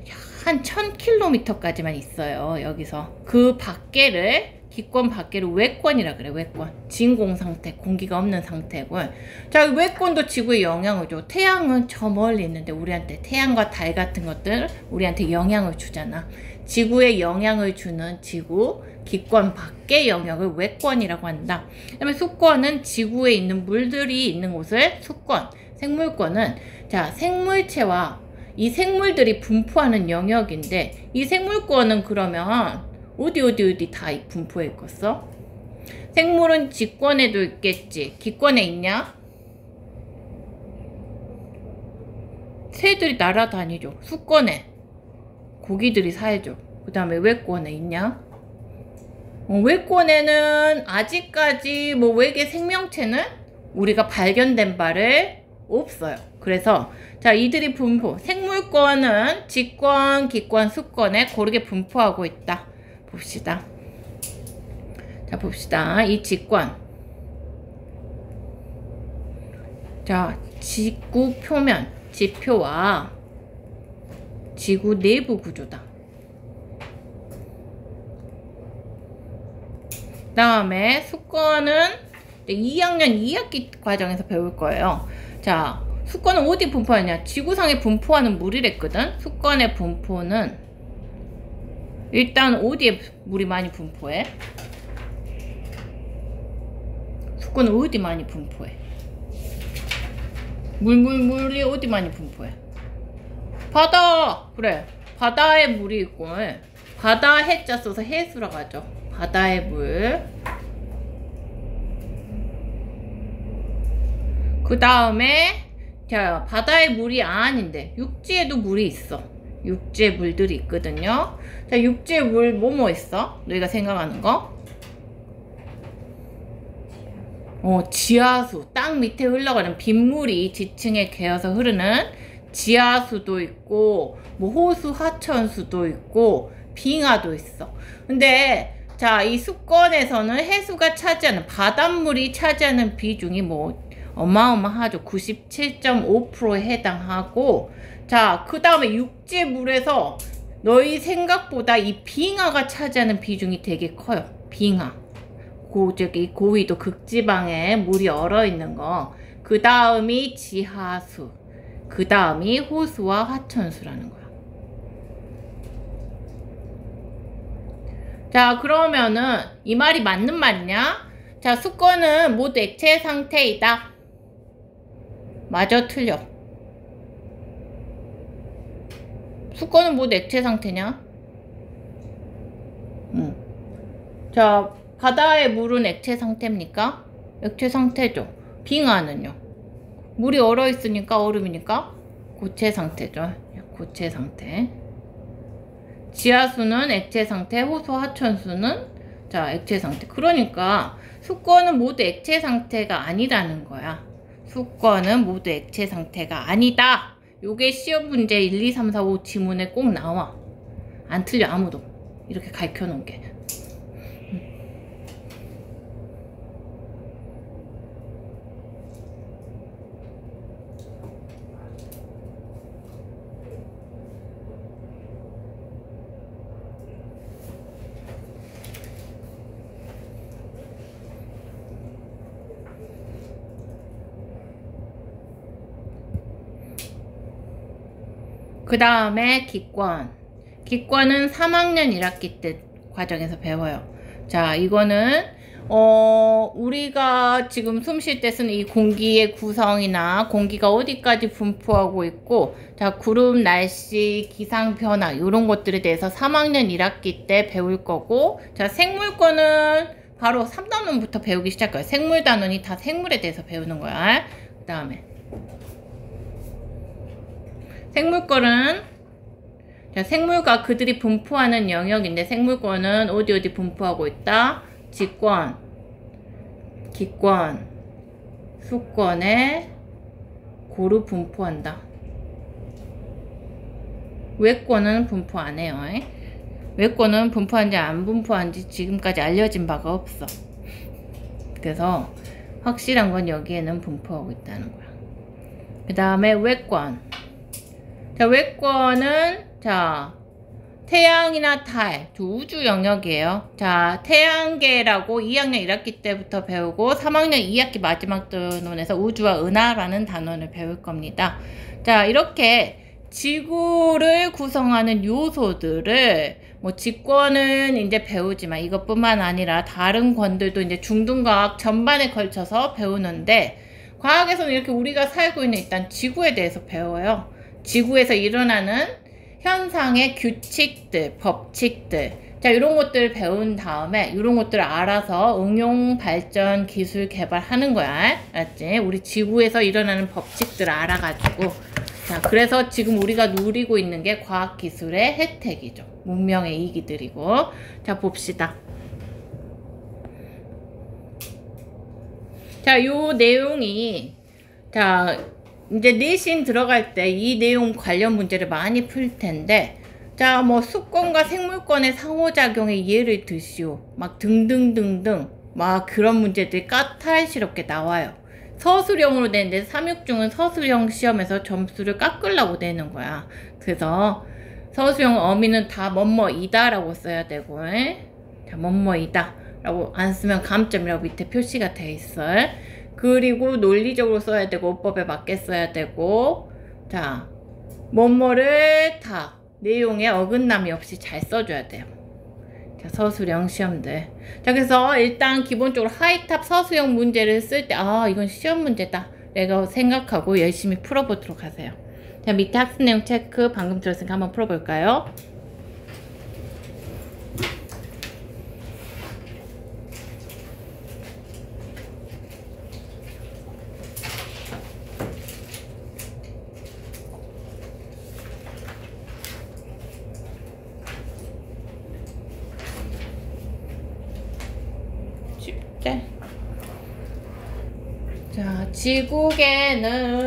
한 1000km까지만 있어요. 여기서 그 밖에를 기권 밖에를 외권이라 그래. 외권. 진공 상태, 공기가 없는 상태고. 자, 외권도 지구에 영향을 줘. 태양은 저 멀리 있는데 우리한테 태양과 달 같은 것들 우리한테 영향을 주잖아. 지구에 영향을 주는 지구 기권 밖의 영역을 외권이라고 한다. 그다음에 수권은 지구에 있는 물들이 있는 곳을 수권. 생물권은 자, 생물체와 이 생물들이 분포하는 영역인데, 이 생물권은 그러면 어디 다 분포해 있겠어? 생물은 직권에도 있겠지. 기권에 있냐? 새들이 날아다니죠. 수권에 고기들이 살죠. 그 다음에 외권에 있냐? 외권에는 아직까지 뭐 외계 생명체는 우리가 발견된 바를 없어요. 그래서 자, 이들이 분포, 생물권은 직권, 기권, 수권에 고르게 분포하고 있다. 봅시다. 자, 봅시다. 이 직권. 자, 지구 표면, 지표와 지구 내부 구조다. 그 다음에 수권은 2학년 2학기 과정에서 배울 거예요. 자, 수권은 어디 분포하냐? 지구상에 분포하는 물이랬거든. 수권의 분포는 일단 어디에 물이 많이 분포해? 수권은 어디 많이 분포해? 물이 어디 많이 분포해? 바다! 그래, 바다에 물이 있고, 바다 해자 써서 해수라고 하죠. 바다의 물. 그 다음에 자, 바다에 물이 아닌데 육지에도 물이 있어. 육지에 물들이 있거든요. 자, 육지에 물 뭐 있어? 너희가 생각하는 거? 지하수. 땅 밑에 흘러가는 빗물이 지층에 개어서 흐르는 지하수도 있고, 뭐 호수, 하천수도 있고, 빙하도 있어. 근데 자, 이 수권에서는 해수가 차지하는, 바닷물이 차지하는 비중이 뭐 어마어마하죠. 97.5%에 해당하고, 자, 그 다음에 육지 물에서 너희 생각보다 이 빙하가 차지하는 비중이 되게 커요. 빙하. 고위도 극지방에 물이 얼어있는 거. 그 다음이 지하수. 그 다음이 호수와 하천수라는 거야. 자, 그러면은 이 말이 맞는 말이냐? 자, 수권은 모두 액체 상태이다. 맞아, 틀려? 수권은 모두 액체 상태냐? 자, 바다의 물은 액체 상태입니까? 액체 상태죠. 빙하는요? 물이 얼어있으니까 얼음이니까 고체 상태죠. 고체 상태. 지하수는 액체 상태, 호수 하천수는 자 액체 상태. 그러니까 수권은 모두 액체 상태가 아니라는 거야. 수권은 모두 액체 상태가 아니다. 요게 시험 문제 1, 2, 3, 4, 5 지문에 꼭 나와. 안 틀려 아무도. 이렇게 가르쳐 놓은 게. 그 다음에 기권. 기권은 3학년 1학기 때 과정에서 배워요. 자, 이거는 우리가 지금 숨 쉴 때 쓰는 이 공기의 구성이나 공기가 어디까지 분포하고 있고, 자, 구름, 날씨, 기상 변화 이런 것들에 대해서 3학년 1학기 때 배울 거고, 자, 생물권은 바로 3단원부터 배우기 시작해요. 생물 단원이 다 생물에 대해서 배우는 거야. 그 다음에 생물권은 자, 생물과 그들이 분포하는 영역인데 생물권은 어디 분포하고 있다? 지권, 기권, 수권에 고루 분포한다. 외권은 분포 안 해요. 외권은 분포한지 안 분포한지 지금까지 알려진 바가 없어. 그래서 확실한 건 여기에는 분포하고 있다는 거야. 그 다음에 외권. 자, 외권은 자, 태양이나 달, 우주 영역이에요. 자, 태양계라고 2학년 1학기 때부터 배우고 3학년 2학기 마지막 단원에서 우주와 은하라는 단원을 배울 겁니다. 자, 이렇게 지구를 구성하는 요소들을 뭐 지권은 이제 배우지만 이것뿐만 아니라 다른 권들도 이제 중등과학 전반에 걸쳐서 배우는데, 과학에서는 이렇게 우리가 살고 있는 일단 지구에 대해서 배워요. 지구에서 일어나는 현상의 규칙들, 법칙들, 자, 이런 것들을 배운 다음에 이런 것들을 알아서 응용, 발전, 기술 개발하는 거야. 알았지? 우리 지구에서 일어나는 법칙들을 알아가지고, 자, 그래서 지금 우리가 누리고 있는 게 과학기술의 혜택이죠. 문명의 이기들이고. 자, 봅시다. 자, 요 내용이, 자, 이제 내신 들어갈 때 이 내용 관련 문제를 많이 풀 텐데, 자, 뭐 수권과 생물권의 상호작용의 예를 드시오. 막 등등등등 막 그런 문제들이 까탈스럽게 나와요. 서술형으로 내는데 3육중은 서술형 시험에서 점수를 깎으려고 내는 거야. 그래서 서술형 어미는 다 뭐뭐이다 라고 써야 되고, 자, 뭐뭐이다 라고 안 쓰면 감점이라고 밑에 표시가 돼 있어. 그리고 논리적으로 써야 되고 어법에 맞게 써야 되고, 자, 뭐뭐를 다 내용에 어긋남이 없이 잘 써줘야 돼요. 자, 서술형 시험들. 자, 그래서 일단 기본적으로 하이탑 서술형 문제를 쓸 때, 아, 이건 시험 문제다 내가 생각하고 열심히 풀어보도록 하세요. 자, 밑에 학습 내용 체크 방금 들었으니까 한번 풀어볼까요? 자, 지구계는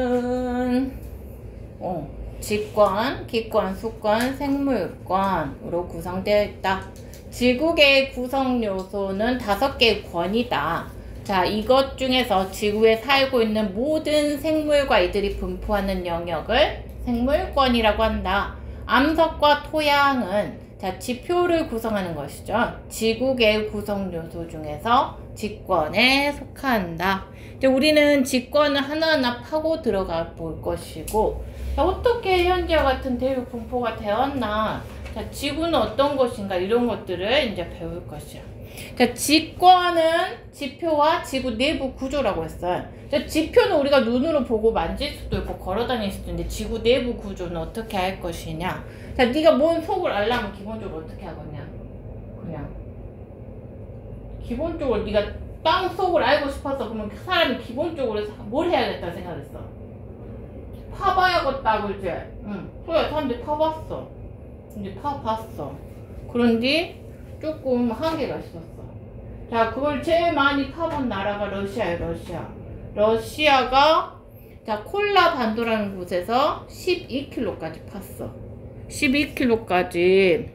직권, 기권, 수권, 생물권으로 구성되어 있다. 지구계의 구성 요소는 5개의 권이다. 자, 이것 중에서 지구에 살고 있는 모든 생물과 이들이 분포하는 영역을 생물권이라고 한다. 암석과 토양은 자, 지표를 구성하는 것이죠. 지구계의 구성 요소 중에서 직권에 속한다. 이제 우리는 직권을 하나하나 파고 들어가 볼 것이고, 자, 어떻게 현재와 같은 대륙 분포가 되었나, 자, 지구는 어떤 것인가, 이런 것들을 이제 배울 것이야. 자, 직권은 지표와 지구 내부 구조라고 했어요. 자, 지표는 우리가 눈으로 보고 만질 수도 있고 걸어 다닐 수도 있는데, 지구 내부 구조는 어떻게 할 것이냐. 자, 네가 뭔 속을 알려면 기본적으로 어떻게 하겠냐. 그냥 기본적으로 네가 땅 속을 알고 싶었어. 그러면 그 사람이 기본적으로 뭘 해야겠다는 생각을 했어. 파봐야겠다, 그지? 응. 그래, 사람들이 파봤어. 이제 파봤어. 그런데 조금 한계가 있었어. 자, 그걸 제일 많이 파본 나라가 러시아예요, 러시아. 러시아가, 자, 콜라 반도라는 곳에서 12kg까지 팠어. 12kg까지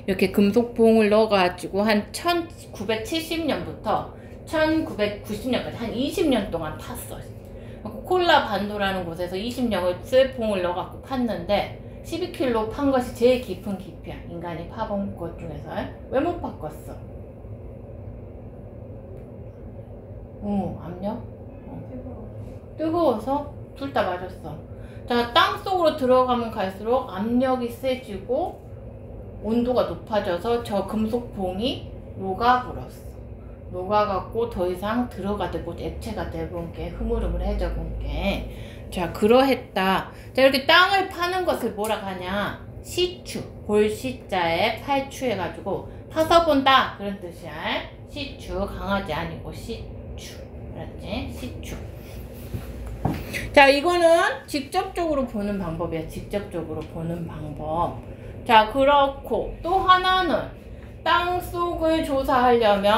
이렇게 금속봉을 넣어가지고 한 1970년부터 1990년까지 한 20년 동안 팠어. 콜라 반도라는 곳에서 20년을 봉을 넣어갖고 팠는데 12kg 판 것이 제일 깊은 깊이야. 인간이 파본 것 중에서. 왜 못 팠겠어? 압력? 뜨거워서? 둘 다 맞았어. 자, 땅 속으로 들어가면 갈수록 압력이 세지고 온도가 높아져서 저 금속봉이 녹아버렸어. 녹아갖고 더 이상 들어가되고 액체가 되본 게 흐물흐물해져 본 게. 자, 그러했다. 자, 이렇게 땅을 파는 것을 뭐라 하냐? 시추. 볼시자에 팔추해가지고 파서 본다. 그런 뜻이야. 시추. 강아지 아니고 시추. 알았지? 시추. 자, 이거는 직접적으로 보는 방법이야. 직접적으로 보는 방법. 자, 그렇고 또 하나는 땅속을 조사하려면,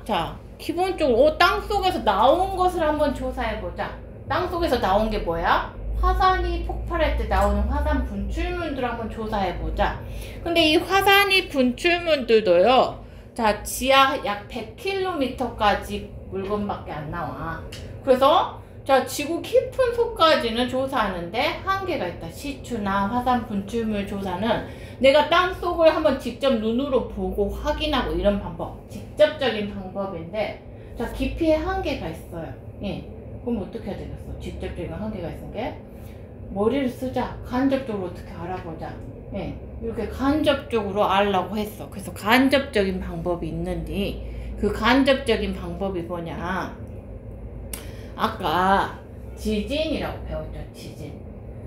자, 기본적으로 땅속에서 나온 것을 한번 조사해보자. 땅속에서 나온 게 뭐야? 화산이 폭발할 때 나오는 화산 분출물들을 한번 조사해보자. 근데 이 화산이 분출물들도요, 자, 지하 약 100km까지 물건밖에 안 나와. 그래서 자, 지구 깊은 속까지는 조사하는데 한계가 있다. 시추나 화산 분출물 조사는 내가 땅속을 한번 직접 눈으로 보고 확인하고 이런 방법, 직접적인 방법인데, 자, 깊이에 한계가 있어요. 예. 그럼 어떻게 해야 되겠어? 직접적인 한계가 있는 게 머리를 쓰자. 간접적으로 어떻게 알아보자. 예. 이렇게 간접적으로 알라고 했어. 그래서 간접적인 방법이 있는데, 그 간접적인 방법이 뭐냐? 아까 지진이라고 배웠죠. 지진.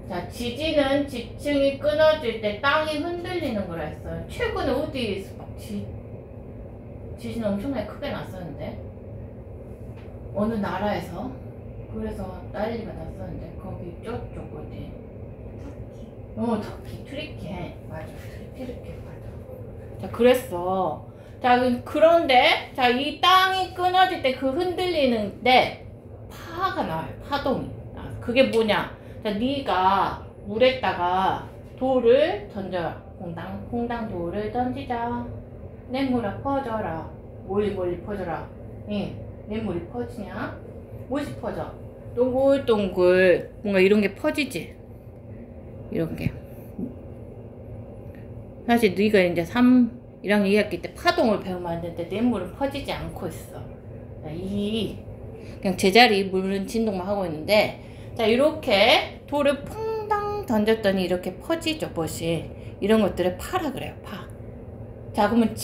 자, 지진은 지층이 끊어질 때 땅이 흔들리는 거라 했어요. 최근에 어디에서 막 지진 엄청나게 크게 났었는데, 어느 나라에서. 그래서 난리가 났었는데, 거기 저쪽 어디? 터키. 튀르키예. 맞아. 튀르키예 맞아. 자, 그랬어. 자, 그런데 자, 이 땅이 끊어질 때 그 흔들리는데 파가 나와요. 파동이. 그게 뭐냐? 자, 네가 물에다가 돌을 던져라. 퐁당 돌을 던지자. 냇물아 퍼져라. 멀리 퍼져라. 예, 냇물이 퍼지냐? 무엇이 퍼져? 동글동글 뭔가 이런 게 퍼지지. 이런 게. 사실 네가 이제 1학년 2학기 때 파동을 배우면 안 되는데 냇물은 퍼지지 않고 있어. 자, 그냥 제자리 물은 진동만 하고 있는데, 자, 이렇게 돌을 퐁당 던졌더니 이렇게 퍼지죠, 멋이. 이런 것들을 파라 그래요, 파. 자, 그러면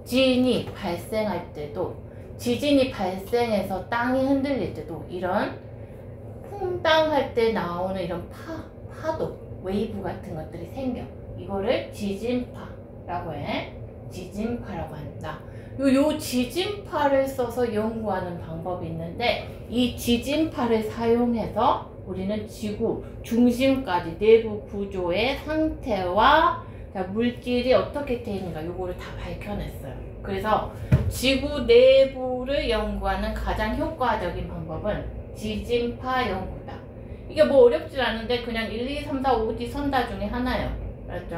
지진이 발생할 때도, 지진이 발생해서 땅이 흔들릴 때도 이런 퐁당 할 때 나오는 이런 파도, 웨이브 같은 것들이 생겨. 이거를 지진파라고 해. 지진파라고 한다. 요 지진파를 써서 연구하는 방법이 있는데, 이 지진파를 사용해서 우리는 지구 중심까지 내부 구조의 상태와 자, 물질이 어떻게 되어 있는가 요거를 다 밝혀냈어요. 그래서 지구 내부를 연구하는 가장 효과적인 방법은 지진파 연구다. 이게 뭐 어렵지 않은데 그냥 1, 2, 3, 4, 5D 선다 중에 하나예요. 알았죠?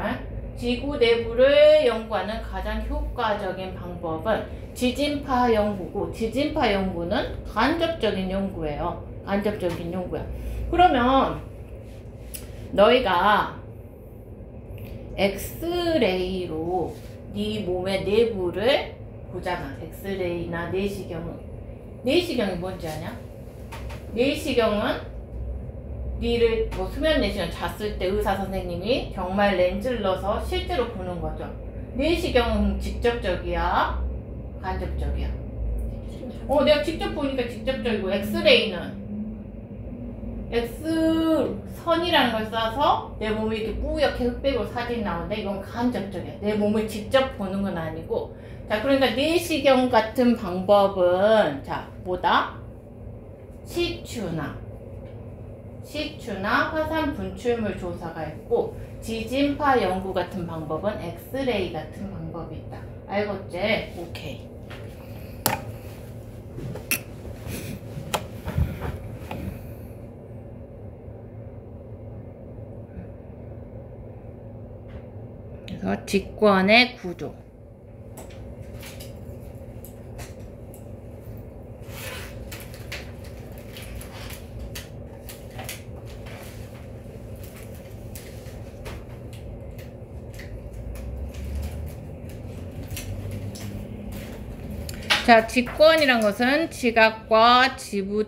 지구 내부를 연구하는 가장 효과적인 방법은 지진파 연구고, 지진파 연구는 간접적인 연구예요. 간접적인 연구야. 그러면 너희가 엑스레이로 네 몸의 내부를 보잖아. 엑스레이나 내시경은. 내시경이 뭔지 아냐? 내시경은 니를 뭐 수면 내시경 잤을 때 의사 선생님이 정말 렌즈를 넣어서 실제로 보는 거죠. 내시경은 직접적이야, 간접적이야. 내가 직접 보니까 직접적이고, 엑스레이는 X선이라는 걸 써서 내 몸이 이렇게 뿌옇게 흑백으로 사진이 나오는데 이건 간접적이야. 내 몸을 직접 보는 건 아니고. 자, 그러니까 내시경 같은 방법은 자, 뭐다? 시추나 시추나 화산 분출물 조사가 있고, 지진파 연구 같은 방법은 엑스레이 같은 방법이 있다. 알겠지? 오케이. 그래서 직권의 구조. 자, 직권이란 것은 지각과 지구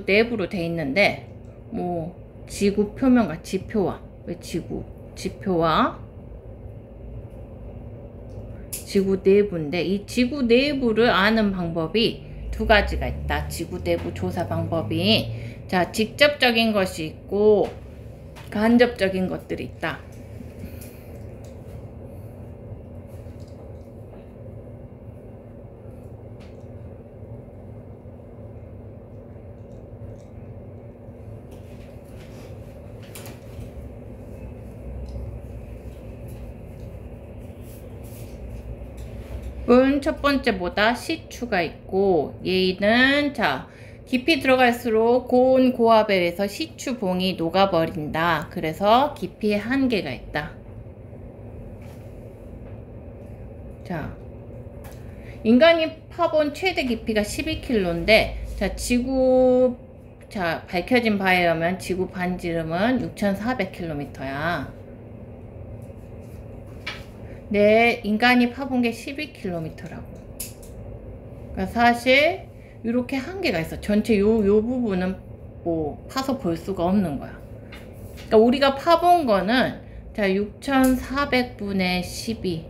내부로 돼 있는데, 뭐 지구 표면과 지표와, 왜 지표와 지구 내부인데, 이 지구 내부를 아는 방법이 두 가지가 있다. 지구 내부 조사 방법이. 자, 직접적인 것이 있고 간접적인 것들이 있다. 첫 번째보다 시추가 있고, 얘는 자 깊이 들어갈수록 고온 고압에 의해서 시추봉이 녹아버린다. 그래서 깊이의 한계가 있다. 자, 인간이 파본 최대 깊이가 12km인데, 자 밝혀진 바에 의하면 지구 반지름은 6,400km야. 네, 인간이 파본 게 12km라고. 그러니까 사실 이렇게 한계가 있어. 전체 요 부분은 뭐 파서 볼 수가 없는 거야. 그러니까 우리가 파본 거는 자 6,400분의 12,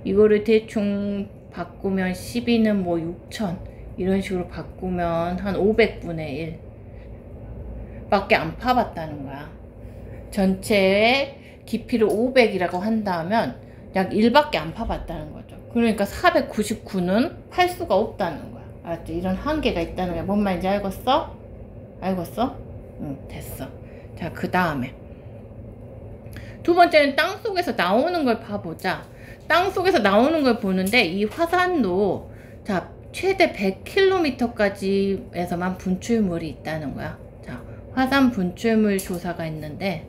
이거를 대충 바꾸면 12는 뭐 6,000 이런 식으로 바꾸면 한 500분의 1 밖에 안 파봤다는 거야. 전체의 깊이를 500이라고 한다면 약 1밖에 안 파봤다는 거죠. 그러니까 499는 팔 수가 없다는 거야. 알았지? 이런 한계가 있다는 거야. 뭔 말인지 알겠어? 알겠어? 응, 됐어. 자, 그 다음에 두 번째는 땅속에서 나오는 걸 봐보자. 땅속에서 나오는 걸 보는데, 이 화산도 자 최대 100km까지에서만 분출물이 있다는 거야. 자, 화산 분출물 조사가 있는데,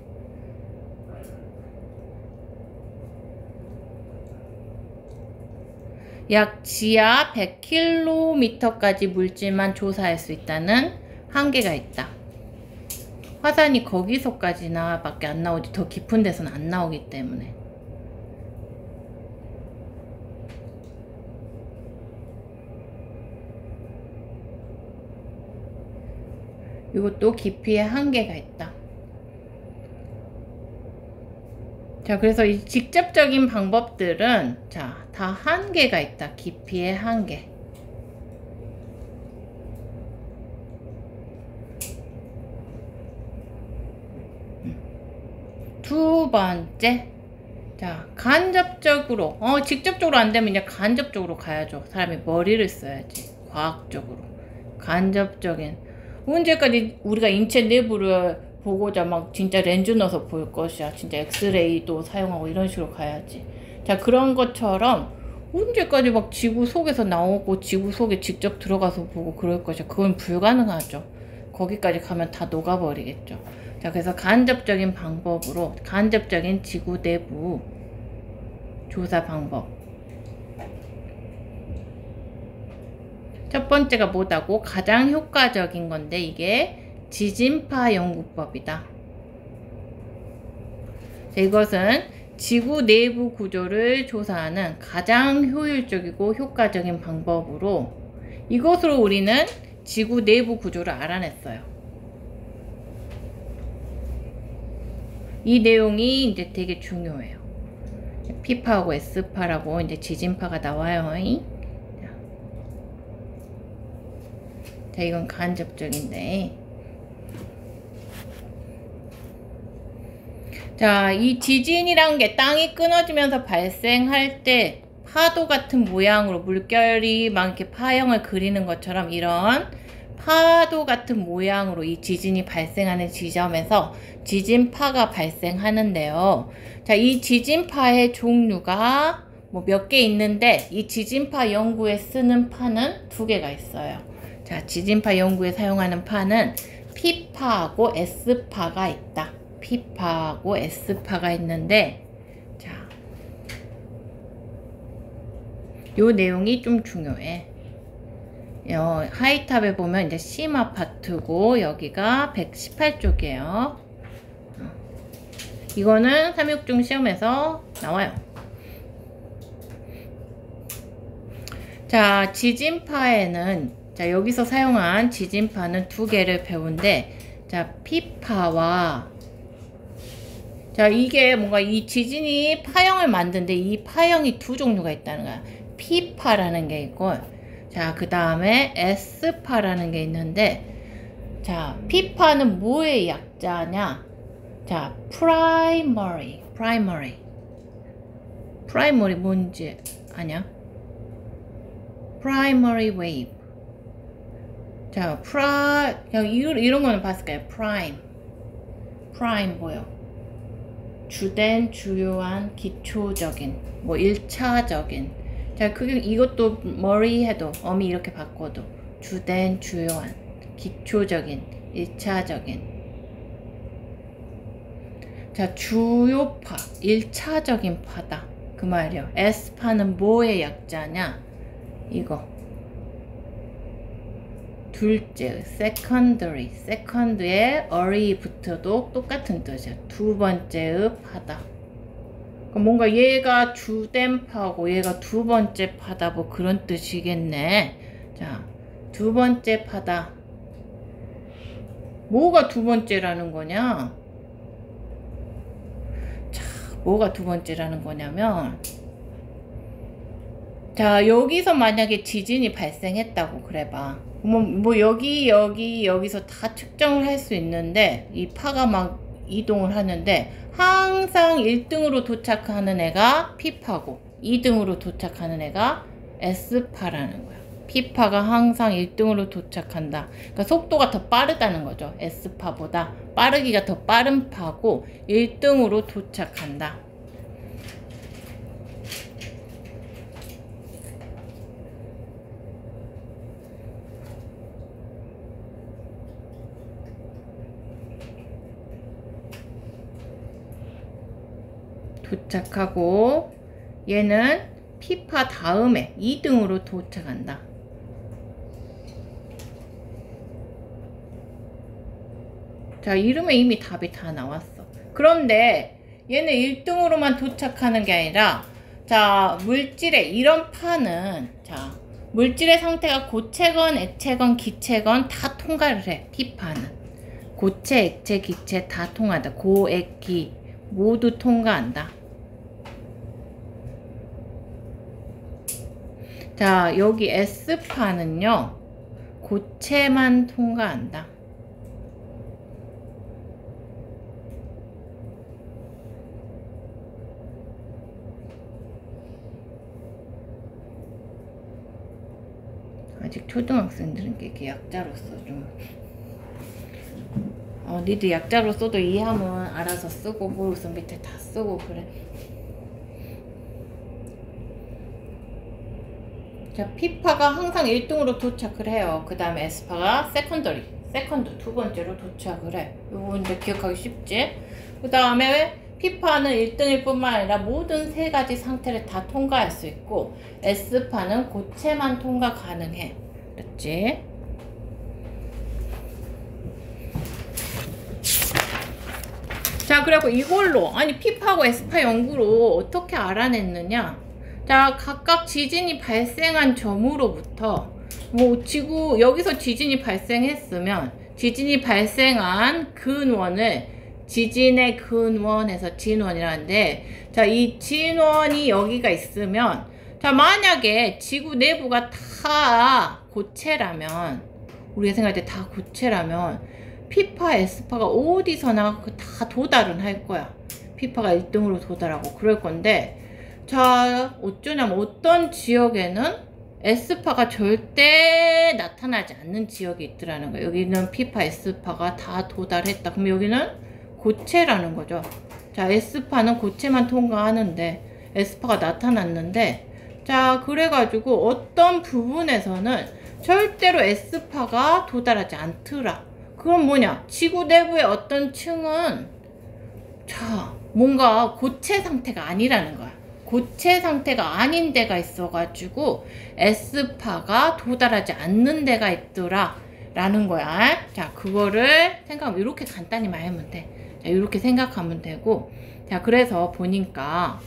약 지하 100km까지 물질만 조사할 수 있다는 한계가 있다. 화산이 거기서까지나 밖에 안 나오지, 더 깊은 데서는 안 나오기 때문에. 이것도 깊이의 한계가 있다. 자, 그래서 이 직접적인 방법들은 자, 다 한계가 있다. 깊이의 한계. 두 번째, 자, 간접적으로, 직접적으로 안 되면 이제 간접적으로 가야죠. 사람이 머리를 써야지. 과학적으로. 간접적인. 언제까지 우리가 인체 내부를 보고자 막 진짜 렌즈 넣어서 볼 것이야. 진짜 엑스레이도 사용하고 이런 식으로 가야지. 자, 그런 것처럼 언제까지 막 지구 속에서 나오고 지구 속에 직접 들어가서 보고 그럴 것이야. 그건 불가능하죠. 거기까지 가면 다 녹아버리겠죠. 자, 그래서 간접적인 방법으로, 간접적인 지구 내부 조사 방법. 첫 번째가 뭐다고? 가장 효과적인 건데, 이게 지진파 연구법이다. 자, 이것은 지구 내부 구조를 조사하는 가장 효율적이고 효과적인 방법으로, 이것으로 우리는 지구 내부 구조를 알아냈어요. 이 내용이 이제 되게 중요해요. P파하고 S파라고 이제 지진파가 나와요. 자, 이건 간접적인데. 자, 이 지진이란 게 땅이 끊어지면서 발생할 때 파도 같은 모양으로 물결이 막 이렇게 파형을 그리는 것처럼 이런 파도 같은 모양으로 이 지진이 발생하는 지점에서 지진파가 발생하는데요. 자, 이 지진파의 종류가 뭐 몇 개 있는데 이 지진파 연구에 쓰는 파는 두 개가 있어요. 자, 지진파 연구에 사용하는 파는 P파하고 S파가 있다. P파하고 S파가 있는데, 자, 요 내용이 좀 중요해. 하이탑에 보면 이제 심화 파트고 여기가 118쪽이에요. 이거는 366 시험에서 나와요. 자, 지진파에는, 자, 여기서 사용한 지진파는 두 개를 배운데, 자, P파와, 자, 이게 뭔가 이 지진이 파형을 만드는데 이 파형이 두 종류가 있다는 거야. P파라는 게 있고, 자, 그 다음에 S파라는 게 있는데, 자, P파는 뭐의 약자냐? 자, primary 뭔지 아냐? primary wave. 자, 이런 거는 봤을 거예요. prime 뭐요? 주된, 주요한, 기초적인, 뭐 1차적인. 자, 이것도 머리 해도, 어미 이렇게 바꿔도 주된, 주요한, 기초적인, 1차적인. 자, 주요파, 1차적인 파다. 그 말이요. S파는 뭐의 약자냐? 이거. 둘째, second의 early 붙어도 똑같은 뜻이야. 두 번째의 파다. 뭔가 얘가 주된 파고 얘가 두 번째 파다, 뭐 그런 뜻이겠네. 자, 두 번째 파다. 뭐가 두 번째라는 거냐? 자, 뭐가 두 번째라는 거냐면, 자, 여기서 만약에 지진이 발생했다고 그래봐. 뭐 여기서 다 측정을 할 수 있는데 이 파가 막 이동을 하는데 항상 1등으로 도착하는 애가 P파고 2등으로 도착하는 애가 S파라는 거야. P파가 항상 1등으로 도착한다. 그러니까 속도가 더 빠르다는 거죠. S파보다 빠르기가 더 빠른 파고 1등으로 도착한다. 도착하고 얘는 P파 다음에 2등으로 도착한다. 자, 이름에 이미 답이 다 나왔어. 그런데 얘는 1등으로만 도착하는 게 아니라, 자, 물질의 이런 파는, 자, 물질의 상태가 고체건 액체건 기체건 다 통과를 해. P파는 고체, 액체, 기체 다 통과한다. 고, 액, 기 모두 통과한다. 자, 여기 S파는요, 고체만 통과한다. 아직 초등학생들은 이렇게 약자로서 좀, 니들 약자로 써도 이해하면 알아서 쓰고, 모르겠어 밑에 다 쓰고 그래. 자, P파가 항상 1등으로 도착을 해요. 그 다음에 S파가 세컨드 두 번째로 도착을 해. 이거 이제 기억하기 쉽지? 그 다음에 P파는 1등일 뿐만 아니라 모든 세 가지 상태를 다 통과할 수 있고, S파는 고체만 통과 가능해. 그렇지? 자, 그리고 이걸로, 아니 P파하고 S파 연구로 어떻게 알아냈느냐? 자, 각각 지진이 발생한 점으로부터, 뭐 여기서 지진이 발생했으면 지진이 발생한 근원을 지진의 근원에서 진원이라는데, 자, 이 진원이 여기가 있으면, 자, 만약에 지구 내부가 다 고체라면, 우리가 생각할 때 다 고체라면 P파, S파가 어디서나 다 도달은 할 거야. P파가 1등으로 도달하고 그럴 건데, 자, 어쩌냐면 어떤 지역에는 S파가 절대 나타나지 않는 지역이 있더라는 거예요. 여기는 P파, S파가 다 도달했다. 그럼 여기는 고체라는 거죠. 자, S파는 고체만 통과하는데 S파가 나타났는데, 자, 그래가지고 어떤 부분에서는 절대로 S파가 도달하지 않더라. 그건 뭐냐? 지구 내부의 어떤 층은 자, 뭔가 고체 상태가 아니라는 거야. 고체 상태가 아닌 데가 있어가지고 S파가 도달하지 않는 데가 있더라 라는 거야. 자, 그거를 생각하면 이렇게 간단히 말하면 돼. 자, 이렇게 생각하면 되고, 자, 그래서 보니까,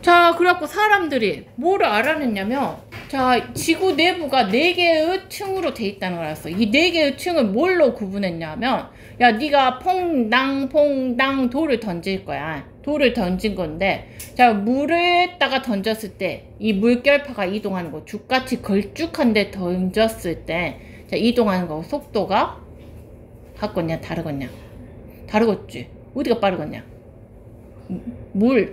자, 그래갖고 사람들이 뭐를 알아냈냐면, 자, 지구 내부가 4개의 층으로 돼 있다는 걸 알았어. 이 4개의 층을 뭘로 구분했냐면, 야, 네가 퐁당 돌을 던질 거야. 돌을 던진 건데, 자, 물에다가 던졌을 때 이 물결파가 이동하는 거, 죽같이 걸쭉한 데 던졌을 때, 자, 이동하는 거 속도가 같겠냐 다르겠냐? 다르겠지. 어디가 빠르겠냐?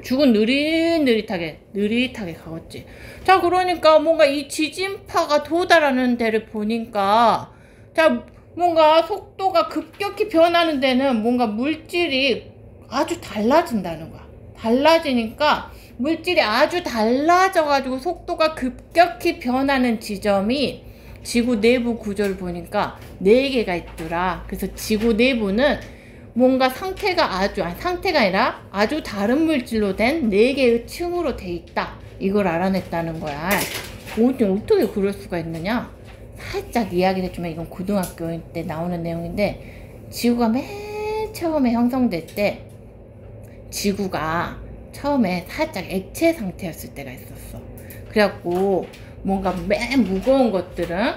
죽은 느릿하게 가겠지. 자, 그러니까 뭔가 이 지진파가 도달하는 데를 보니까, 자, 뭔가 속도가 급격히 변하는 데는 뭔가 물질이 아주 달라진다는 거야. 달라지니까 물질이 아주 달라져가지고 속도가 급격히 변하는 지점이 지구 내부 구조를 보니까 4개가 있더라. 그래서 지구 내부는 뭔가 상태가 아니라 아주 다른 물질로 된 4개의 층으로 돼 있다. 이걸 알아냈다는 거야. 어떻게 그럴 수가 있느냐? 살짝 이야기를 해주면, 이건 고등학교 때 나오는 내용인데, 지구가 맨 처음에 형성될 때 지구가 처음에 살짝 액체 상태였을 때가 있었어. 그래갖고 뭔가 맨 무거운 것들은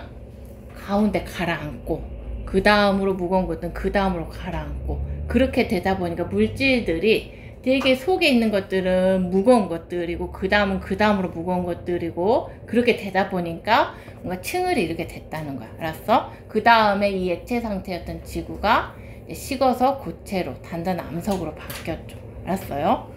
가운데 가라앉고, 그 다음으로 무거운 것들은 그 다음으로 가라앉고, 그렇게 되다 보니까 물질들이 되게 속에 있는 것들은 무거운 것들이고, 그 다음은 그 다음으로 무거운 것들이고, 그렇게 되다 보니까 뭔가 층을 이루게 됐다는 거야. 알았어? 그 다음에 이 액체 상태였던 지구가 식어서 고체로, 단단한 암석으로 바뀌었죠. 알았어요?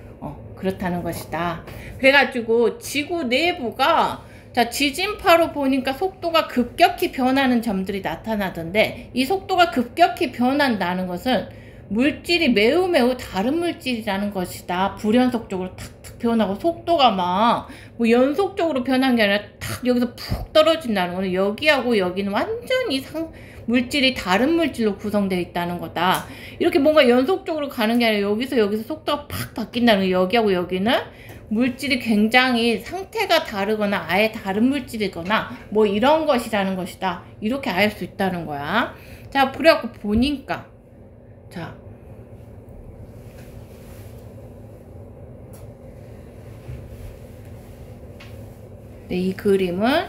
그렇다는 것이다. 그래가지고 지구 내부가, 자, 지진파로 보니까 속도가 급격히 변하는 점들이 나타나던데, 이 속도가 급격히 변한다는 것은 물질이 매우 다른 물질이라는 것이다. 불연속적으로 탁탁 변하고, 속도가 막 뭐 연속적으로 변한 게 아니라 탁 여기서 푹 떨어진다는 거는, 여기하고 여기는 완전히 물질이 다른 물질로 구성되어 있다는 거다. 이렇게 뭔가 연속적으로 가는 게 아니라 여기서 속도가 팍 바뀐다는 거. 여기하고 여기는 물질이 굉장히 상태가 다르거나 아예 다른 물질이거나 뭐 이런 것이라는 것이다. 이렇게 알 수 있다는 거야. 자, 그래갖고 보니까, 자, 네, 이 그림은,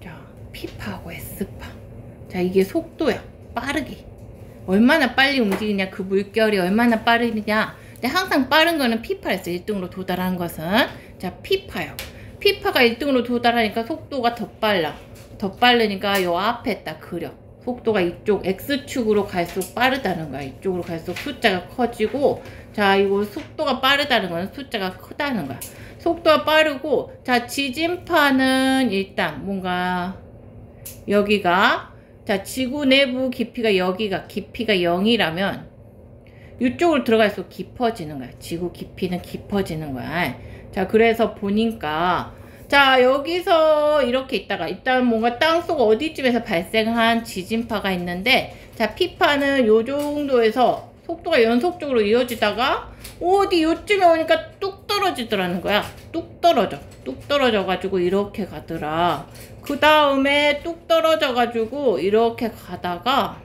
자, P파하고 S파. 자, 이게 속도야. 빠르게. 얼마나 빨리 움직이냐, 그 물결이 얼마나 빠르냐. 근데 항상 빠른 거는 P파였어. 1등으로 도달하는 것은. 자, P파요. P파가 1등으로 도달하니까 속도가 더 빨라. 더 빠르니까 요 앞에 딱 그려. 속도가 이쪽 X축으로 갈수록 빠르다는 거야. 이쪽으로 갈수록 숫자가 커지고, 자, 이거 속도가 빠르다는 거는 숫자가 크다는 거야. 속도가 빠르고, 자, 지진파는 일단 뭔가 여기가, 자, 지구 내부 깊이가 여기가 깊이가 0이라면 이쪽으로 들어갈수록 깊어지는 거야. 지구 깊이는 깊어지는 거야. 자, 그래서 보니까, 자, 여기서 이렇게 있다가 일단 뭔가 땅속 어디쯤에서 발생한 지진파가 있는데, 자, P파는 요 정도에서 속도가 연속적으로 이어지다가 어디 요쯤에 오니까 뚝 떨어지더라는 거야. 뚝 떨어져 가지고 이렇게 가더라. 그 다음에 뚝 떨어져 가지고 이렇게 가다가,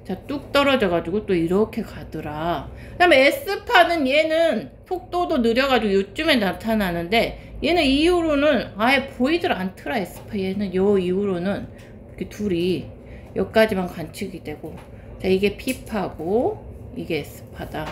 자, 뚝 떨어져 가지고 또 이렇게 가더라. 그 다음에 S파는 얘는 속도도 느려가지고 요쯤에 나타나는데, 얘는 이후로는 아예 보이질 않더라. S파 얘는 요 이후로는 이렇게 둘이 여기까지만 관측이 되고, 자, 이게 P파고 이게 S파다.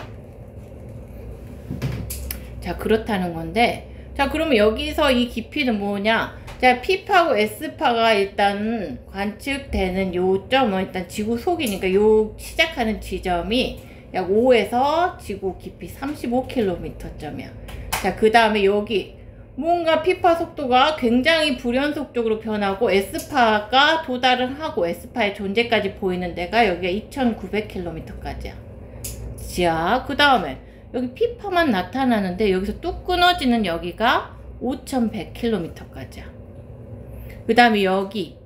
자, 그렇다는 건데, 자, 그러면 여기서 이 깊이는 뭐냐? 자, P파하고 S파가 일단 관측되는 요점은 일단 지구 속이니까 요 시작하는 지점이 약 5에서 지구 깊이 35km 점이야. 자, 그 다음에 여기 뭔가 피파 속도가 굉장히 불연속적으로 변하고 S파가 도달을 하고 S파의 존재까지 보이는 데가 여기가 2900km까지야. 자, 그 다음에 여기 피파만 나타나는데 여기서 뚝 끊어지는 여기가 5100km까지야. 그 다음에 여기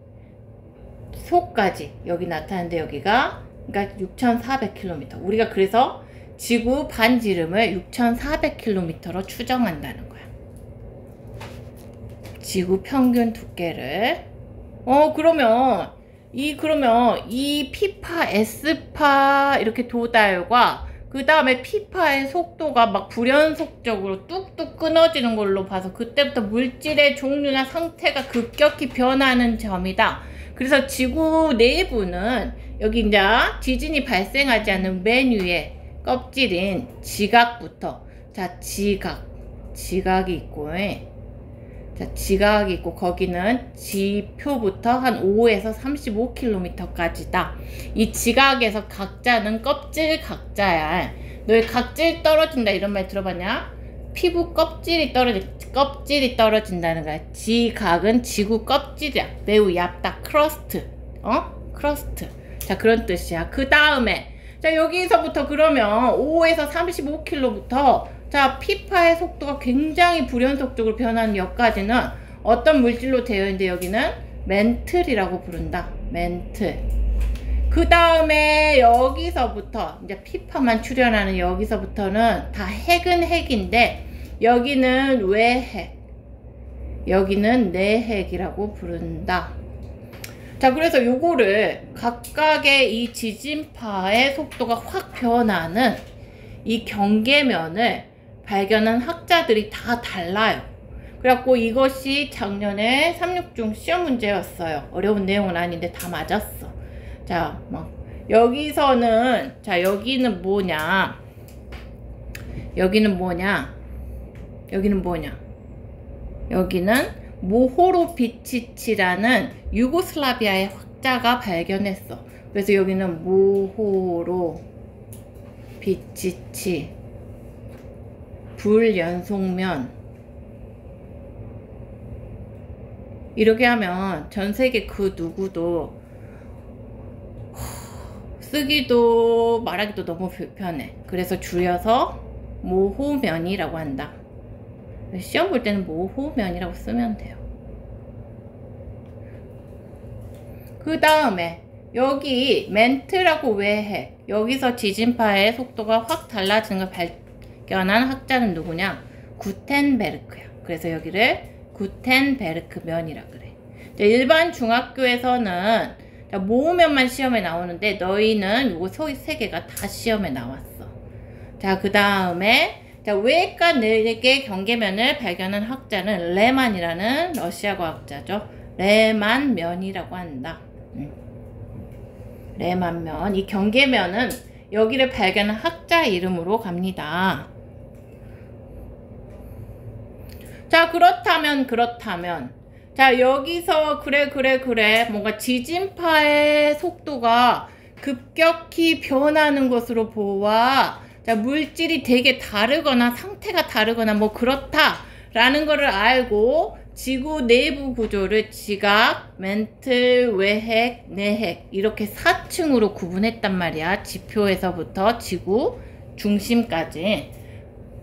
소까지 여기 나타나는데 여기가 그러니까 6400km. 우리가 그래서 지구 반지름을 6400km로 추정한다는 거야. 지구 평균 두께를. 그러면 이 피파 S파 이렇게 도달과 그 다음에 피파의 속도가 막 불연속적으로 뚝뚝 끊어지는 걸로 봐서 그때부터 물질의 종류나 상태가 급격히 변하는 점이다. 그래서 지구 내부는 여기 이제 지진이 발생하지 않는 맨 위에 껍질인 지각부터, 자, 지각이 있고, 자, 지각이 있고, 거기는 지표부터 한 5에서 35km까지다. 이 지각에서 각자는 껍질 각자야. 너의 각질 떨어진다 이런 말 들어봤냐? 피부 껍질이 떨어진다는 거야. 지각은 지구 껍질이야. 매우 얇다. 크러스트. 크러스트. 자, 그런 뜻이야. 그 다음에 자, 여기서부터 그러면 5에서 35km부터 자, 피파의 속도가 굉장히 불연속적으로 변하는 여기까지는 어떤 물질로 되어 있는데 여기는 멘틀이라고 부른다. 멘틀. 그 다음에 여기서부터 이제 피파만 출현하는 여기서부터는 다 핵은 핵인데 여기는 외핵, 여기는 내핵이라고 부른다. 자, 그래서 요거를 각각의 이 지진파의 속도가 확 변하는 이 경계면을 발견한 학자들이 다 달라요. 그래갖고 이것이 작년에 3.6중 시험 문제였어요. 어려운 내용은 아닌데 다 맞았어. 자, 막 여기서는 자, 여기는 뭐냐? 여기는 모호로비치치라는 유고슬라비아의 학자가 발견했어. 그래서 여기는 모호로비치치 불연속면. 이렇게 하면 전 세계 그 누구도 쓰기도 말하기도 너무 불편해. 그래서 줄여서 모호면이라고 한다. 시험 볼 때는 모호면이라고 쓰면 돼요. 그 다음에 여기 멘트라고 왜 해? 여기서 지진파의 속도가 확 달라지는 걸 발견한 학자는 누구냐? 구텐베르크야. 그래서 여기를 구텐베르크면이라 그래. 일반 중학교에서는 모호면만 시험에 나오는데 너희는 요거 세 개가 다 시험에 나왔어. 자, 그 다음에 자, 외과 늙의 경계면을 발견한 학자는 레만이라는 러시아 과학자죠. 레만면이라고 한다. 레만면. 이 경계면은 여기를 발견한 학자 이름으로 갑니다. 자, 그렇다면 자, 여기서 그래 뭔가 지진파의 속도가 급격히 변하는 것으로 보아 자, 물질이 되게 다르거나 상태가 다르거나 뭐 그렇다라는 거를 알고 지구 내부 구조를 지각, 멘틀, 외핵, 내핵 이렇게 4층으로 구분했단 말이야. 지표에서부터 지구 중심까지.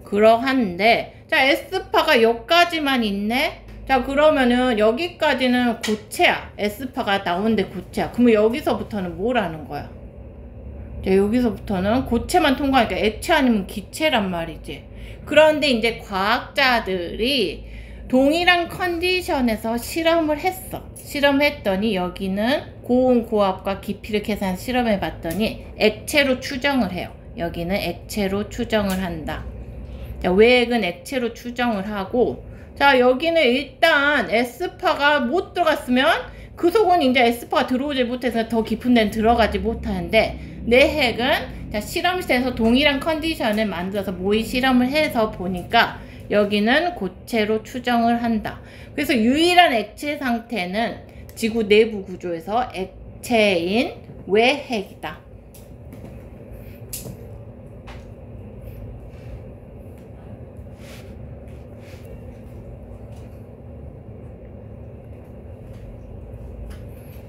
그러한데 자, S파가 여기까지만 있네? 자, 그러면은 여기까지는 고체야. S파가 나오는데 고체야. 그러면 여기서부터는 뭐라는 거야? 자, 여기서부터는 고체만 통과하니까 액체 아니면 기체란 말이지. 그런데 이제 과학자들이 동일한 컨디션에서 실험을 했어. 실험했더니 여기는 고온, 고압과 깊이를 계산 실험해 봤더니 액체로 추정을 해요. 여기는 액체로 추정을 한다. 자, 외액은 액체로 추정을 하고 자, 여기는 일단 S파가 못 들어갔으면 그 속은 이제 S파가 들어오지 못해서 더 깊은 데는 들어가지 못하는데 내핵은 자, 실험실에서 동일한 컨디션을 만들어서 모의 실험을 해서 보니까 여기는 고체로 추정을 한다. 그래서 유일한 액체 상태는 지구 내부 구조에서 액체인 외핵이다.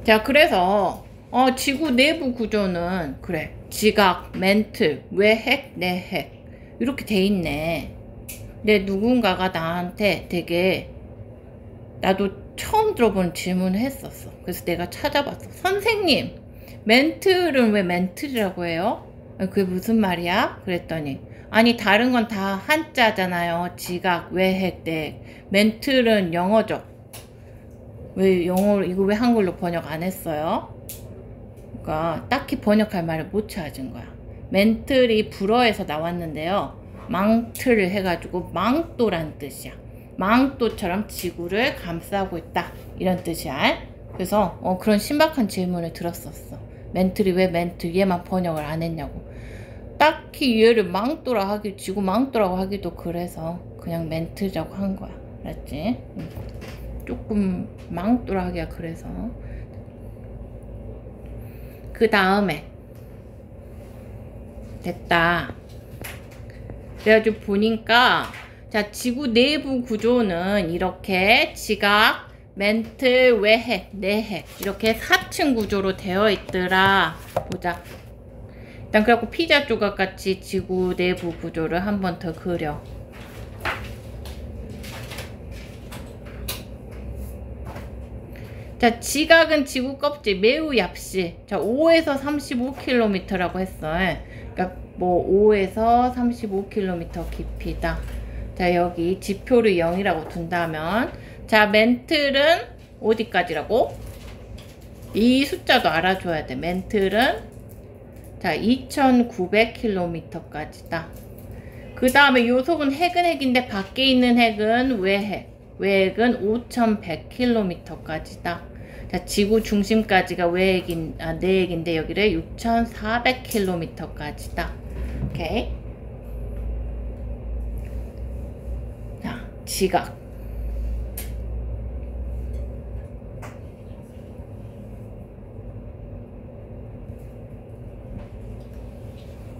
자, 그래서 지구 내부 구조는 그래, 지각, 멘틀, 외핵, 내핵 이렇게 돼 있네. 근데 누군가가 나한테 되게, 나도 처음 들어본 질문을 했었어. 그래서 내가 찾아봤어. 선생님, 멘틀은 왜 멘틀이라고 해요? 그게 무슨 말이야? 그랬더니, 아니 다른 건 다 한자잖아요. 지각, 외핵, 내핵. 멘틀은 영어죠. 왜 영어로, 이거 왜 한글로 번역 안 했어요? 그러니까 딱히 번역할 말을 못 찾은 거야. 멘틀이 불어에서 나왔는데요, 망틀을 해가지고 망토란 뜻이야. 망토처럼 지구를 감싸고 있다, 이런 뜻이야. 그래서 그런 신박한 질문을 들었었어. 멘틀이 왜 멘틀, 얘만 번역을 안 했냐고. 딱히 얘를 망토라 하기, 지구 망토라고 하기도 그래서 그냥 멘틀이라고 한 거야. 알았지? 조금 망토라 하기가 그래서. 그 다음에 됐다. 그래가지고 보니까, 자, 지구 내부 구조는 이렇게 지각, 멘틀, 외핵, 내핵 이렇게 4층 구조로 되어 있더라. 보자. 일단 그래갖고 피자 조각 같이 지구 내부 구조를 한 번 더 그려. 자, 지각은 지구 껍질 매우 얇시. 자, 5에서 35km라고 했어. 그러니까 뭐 5에서 35km 깊이다. 자, 여기 지표를 0이라고 둔다면, 자, 멘틀은 어디까지라고? 이 숫자도 알아줘야 돼. 멘틀은 자, 2900km까지다. 그 다음에 요 속은 핵은 핵인데 밖에 있는 핵은 외핵. 외핵은 5100km까지다. 자, 지구 중심까지가 외핵인, 내핵인데 여기를 6400km까지다. 오케이. 자, 지각.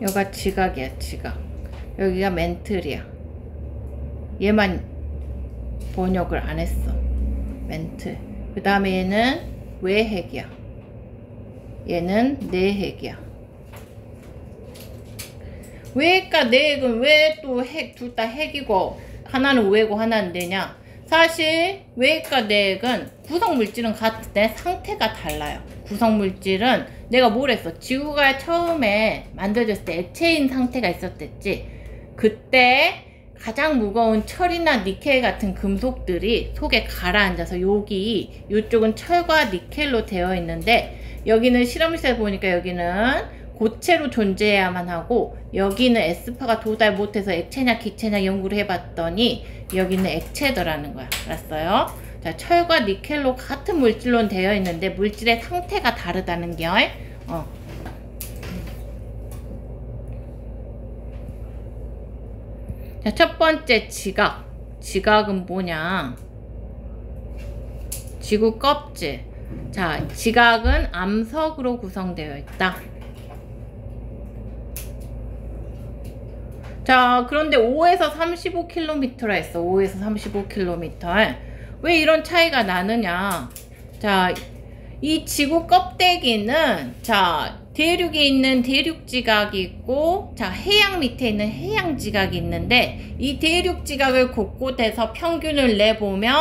여기가 지각이야, 지각. 여기가 멘틀이야. 얘만 번역을 안 했어. 멘틀. 그 다음에 얘는 외핵이야. 얘는 내핵이야. 외핵과 내핵은 왜 또 핵, 둘 다 핵이고 하나는 외고 하나는 내냐? 사실 외핵과 내핵은 구성물질은 같은데 상태가 달라요. 구성물질은 내가 뭘 했어? 지구가 처음에 만들어졌을 때 액체인 상태가 있었댔지. 그때 가장 무거운 철이나 니켈 같은 금속들이 속에 가라앉아서 여기, 이쪽은 철과 니켈로 되어 있는데, 여기는 실험실에 보니까 여기는 고체로 존재해야만 하고, 여기는 S파가 도달 못해서 액체냐 기체냐 연구를 해봤더니 여기는 액체더라는 거야. 알았어요? 자, 철과 니켈로 같은 물질로 되어 있는데 물질의 상태가 다르다는 게 자, 첫 번째 지각. 지각은 뭐냐? 지구 껍질. 자, 지각은 암석으로 구성되어 있다. 자, 그런데 5에서 35km라 했어. 5에서 35km. 왜 이런 차이가 나느냐? 자, 이 지구 껍데기는, 자, 대륙에 있는 대륙 지각이 있고, 자, 해양 밑에 있는 해양 지각이 있는데, 이 대륙 지각을 곳곳에서 평균을 내보면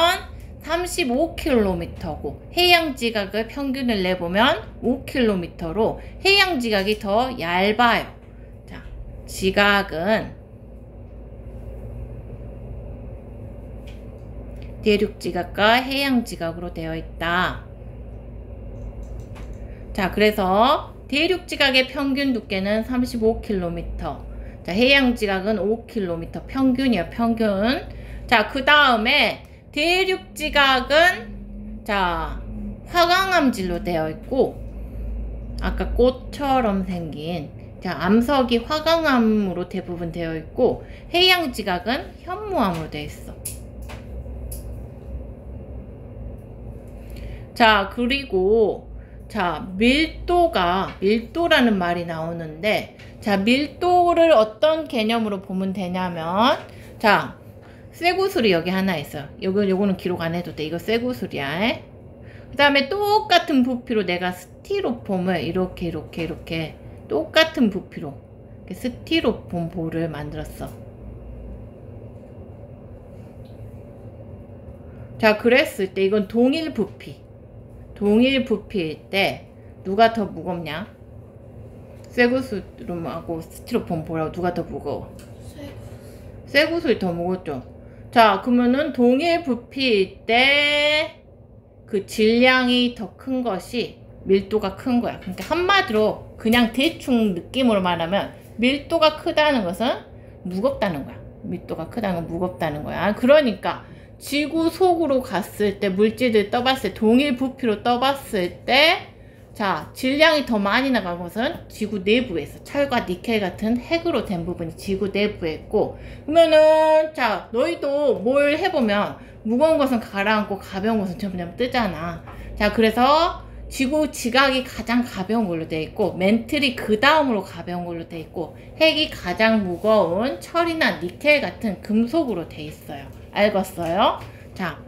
35km고, 해양 지각을 평균을 내보면 5km로 해양 지각이 더 얇아요. 자, 지각은 대륙 지각과 해양 지각으로 되어 있다. 자, 그래서 대륙 지각의 평균 두께는 35km. 자, 해양 지각은 5km. 평균이야, 평균. 자, 그 다음에 대륙 지각은, 자, 화강암질로 되어 있고, 아까 꽃처럼 생긴, 자, 암석이 화강암으로 대부분 되어 있고, 해양 지각은 현무암으로 되어 있어. 자, 그리고 자, 밀도라는 말이 나오는데, 자, 밀도를 어떤 개념으로 보면 되냐면, 자, 쇠구슬이 여기 하나 있어요. 요거는 기록 안 해도 돼. 이거 쇠구슬이야. 그 다음에 똑같은 부피로 내가 스티로폼을 이렇게 똑같은 부피로 스티로폼 볼을 만들었어. 자, 그랬을 때 이건 동일 부피일 때 누가 더 무겁냐? 쇠구슬하고 스티로폼 볼하고 누가 더 무거워? 쇠구슬이 더 무겁죠. 자, 그러면은 동일 부피일 때 그 질량이 더 큰 것이 밀도가 큰 거야. 그러니까 한마디로 그냥 대충 느낌으로 말하면 밀도가 크다는 것은 무겁다는 거야. 밀도가 크다는 건 무겁다는 거야. 그러니까 지구 속으로 갔을 때 물질들 떠봤을 때 동일 부피로 떠봤을 때 자, 질량이 더 많이 나간 것은 지구 내부에 있어. 철과 니켈 같은 핵으로 된 부분이 지구 내부에 있고, 그러면은 자, 너희도 뭘 해보면 무거운 것은 가라앉고 가벼운 것은 점점 뜨잖아. 자, 그래서 지구 지각이 가장 가벼운 걸로 돼 있고, 멘틀이 그 다음으로 가벼운 걸로 돼 있고, 핵이 가장 무거운 철이나 니켈 같은 금속으로 돼 있어요. 알겠어요? 자,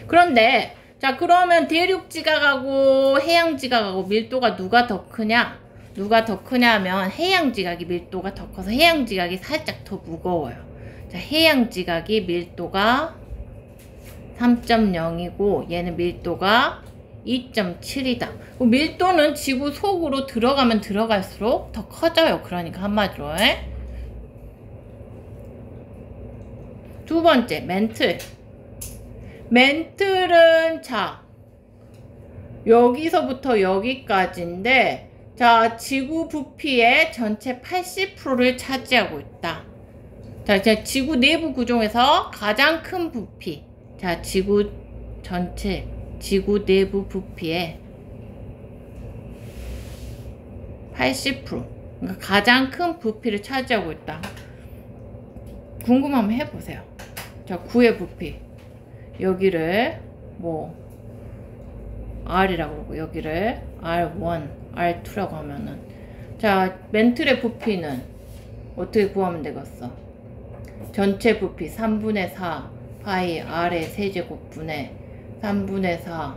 그런데 자, 그러면 대륙 지각하고 해양 지각하고 밀도가 누가 더 크냐? 누가 더 크냐면 해양 지각이 밀도가 더 커서 해양 지각이 살짝 더 무거워요. 자, 해양 지각이 밀도가 3.0이고 얘는 밀도가 2.7이다. 밀도는 지구 속으로 들어가면 들어갈수록 더 커져요. 그러니까 한마디로. 두 번째, 멘틀. 멘틀은 자, 여기서부터 여기까지인데 자, 지구 부피의 전체 80%를 차지하고 있다. 자, 이제 지구 내부 구조에서 가장 큰 부피. 자, 지구 전체 지구 내부 부피의 80%. 그러니까 가장 큰 부피를 차지하고 있다. 궁금하면 해보세요. 자, 구의 부피. 여기를 뭐 R이라고 그러고 여기를 R1, R2라고 하면은 자, 멘틀의 부피는 어떻게 구하면 되겠어? 전체 부피 3분의 4 파이 R의 세제곱분의 3분의 4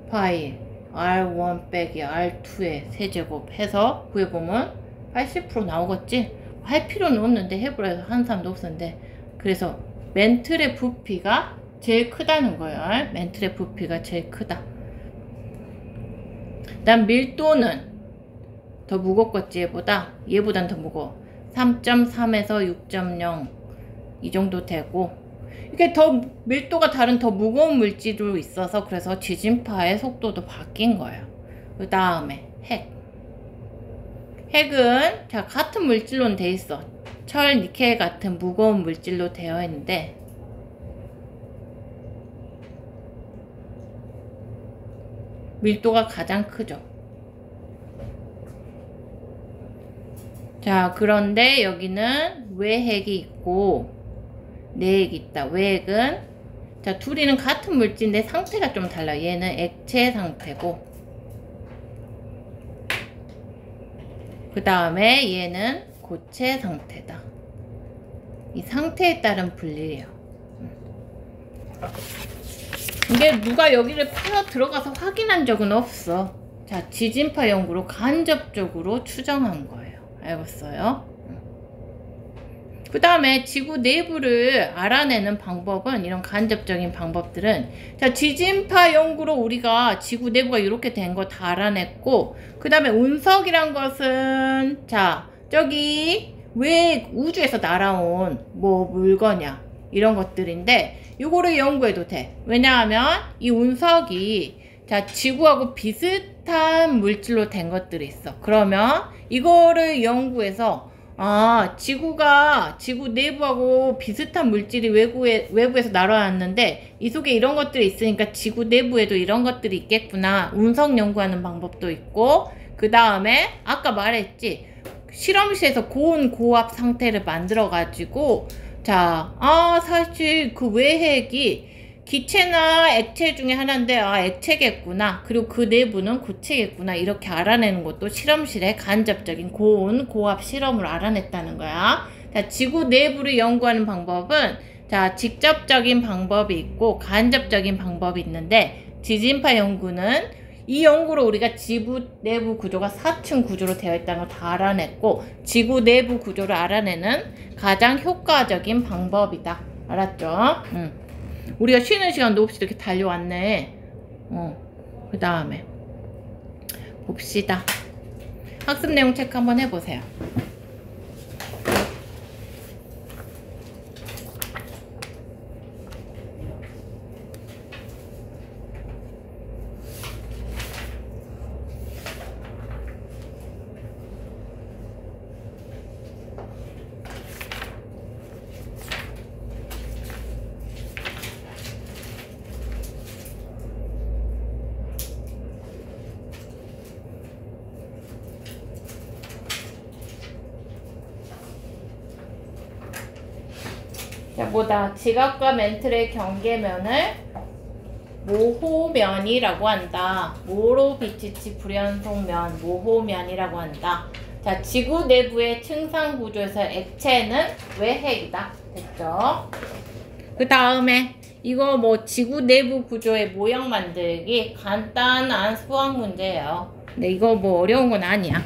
파이 R1 빼기 R2의 세제곱 해서 구해보면 80% 나오겠지? 할 필요는 없는데 해보라 해서 하는 사람도 없었는데, 그래서 멘틀의 부피가 제일 크다는 거예요. 멘틀의 부피가 제일 크다. 그다음 밀도는 더 무겁겠지. 얘보단 더 무거워. 3.3에서 6.0 이 정도 되고, 이게 더 밀도가 다른 더 무거운 물질도 있어서 그래서 지진파의 속도도 바뀐 거예요. 그 다음에 핵은 자, 같은 물질로 돼 있어. 철, 니켈 같은 무거운 물질로 되어 있는데 밀도가 가장 크죠. 자, 그런데 여기는 외핵이 있고 내핵이 있다. 외핵은 자, 둘이는 같은 물질인데 상태가 좀 달라. 얘는 액체 상태고 그 다음에 얘는 고체 상태다. 이 상태에 따른 분리예요. 이게 누가 여기를 파서 들어가서 확인한 적은 없어. 자, 지진파 연구로 간접적으로 추정한 거예요. 알겠어요? 그 다음에 지구 내부를 알아내는 방법은, 이런 간접적인 방법들은 자, 지진파 연구로 우리가 지구 내부가 이렇게 된 거 다 알아냈고, 그 다음에 운석이란 것은 자, 저기 왜 우주에서 날아온 뭐 물건이야 이런 것들인데 요거를 연구해도 돼. 왜냐하면 이 운석이 자, 지구하고 비슷한 물질로 된 것들이 있어. 그러면 이거를 연구해서 아, 지구가 지구 내부하고 비슷한 물질이 외부에서 날아왔는데 이 속에 이런 것들이 있으니까 지구 내부에도 이런 것들이 있겠구나. 운석 연구하는 방법도 있고, 그 다음에 아까 말했지, 실험실에서 고온 고압 상태를 만들어 가지고 자, 사실 그 외핵이 기체나 액체 중에 하나인데 액체겠구나, 그리고 그 내부는 고체겠구나, 이렇게 알아내는 것도 실험실의 간접적인 고온 고압 실험을 알아냈다는 거야. 자, 지구 내부를 연구하는 방법은 자, 직접적인 방법이 있고 간접적인 방법이 있는데 지진파 연구는 이 연구로 우리가 지구 내부 구조가 4층 구조로 되어 있다는 걸 다 알아냈고 지구 내부 구조를 알아내는 가장 효과적인 방법이다. 알았죠? 우리가 쉬는 시간도 없이 이렇게 달려왔네. 그 다음에 봅시다. 학습 내용 체크 한번 해보세요. 자, 뭐다? 지각과 멘틀의 경계면을 모호면이라고 한다. 모로 비치치 불연속면, 모호면이라고 한다. 자, 지구 내부의 층상 구조에서 액체는 외핵이다. 됐죠? 그 다음에 이거 뭐 지구 내부 구조의 모형 만들기 간단한 수학 문제예요. 근데 이거 뭐 어려운 건 아니야.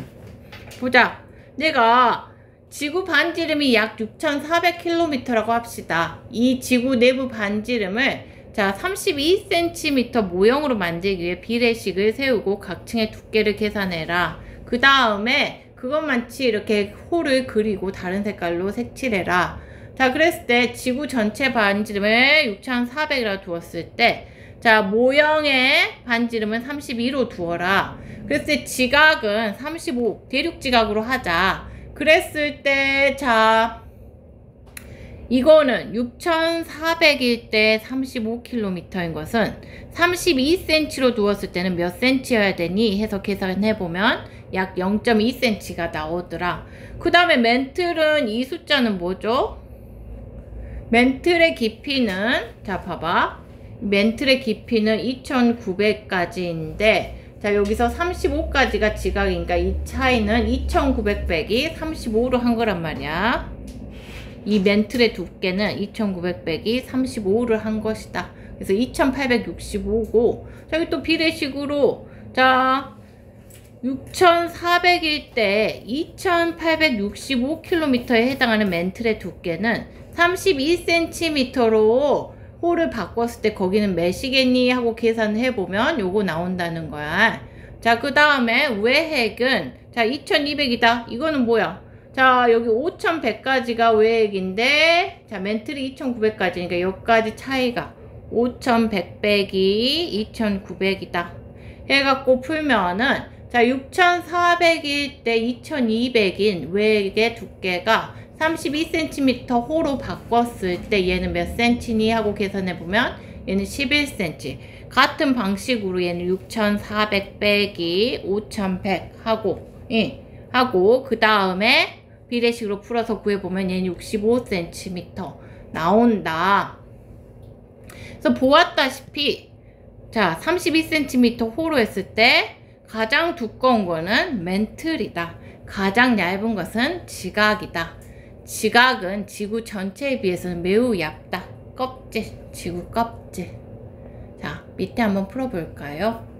보자. 내가 지구 반지름이 약 6,400km라고 합시다. 이 지구 내부 반지름을 자 32cm 모형으로 만들기 위해 비례식을 세우고 각 층의 두께를 계산해라. 그 다음에 그것만치 이렇게 홀을 그리고 다른 색깔로 색칠해라. 자, 그랬을 때 지구 전체 반지름을 6,400이라고 두었을 때 자, 모형의 반지름은 32로 두어라. 그랬을 때 지각은 35, 대륙지각으로 하자. 그랬을 때, 자, 이거는 6,400일 때 35km인 것은 32cm로 두었을 때는 몇 cm여야 되니? 해서 계산해보면 약 0.2cm가 나오더라. 그 다음에 멘틀은 이 숫자는 뭐죠? 멘틀의 깊이는, 자, 봐봐. 멘틀의 깊이는 2,900까지인데, 자, 여기서 35까지가 지각이니까 이 차이는 2,900 빼기 35로 한 거란 말이야. 이 멘틀의 두께는 2,900 빼기 35를 한 것이다. 그래서 2,865고, 자, 여기 또 비례식으로, 자, 6,400일 때 2,865km에 해당하는 멘틀의 두께는 32cm로 홀을 바꿨을 때 거기는 몇이겠니? 하고 계산을 해보면 요거 나온다는 거야. 자, 그 다음에 외핵은 자 2200이다. 이거는 뭐야? 자, 여기 5100까지가 외핵인데 자, 멘틀이 2900까지니까 여기까지 차이가 5100 빼기 2900이다. 해갖고 풀면은 자 6400일 때 2200인 외핵의 두께가 32cm 호로 바꿨을 때 얘는 몇 cm니 하고 계산해보면 얘는 11cm. 같은 방식으로 얘는 6400 빼기 5100 하고 하고 그 다음에 비례식으로 풀어서 구해보면 얘는 65cm 나온다. 그래서 보았다시피 자 32cm 호로 했을 때 가장 두꺼운 거는 멘틀이다. 가장 얇은 것은 지각이다. 지각은 지구 전체에 비해서는 매우 얇다. 껍질, 지구 껍질. 자, 밑에 한번 풀어볼까요?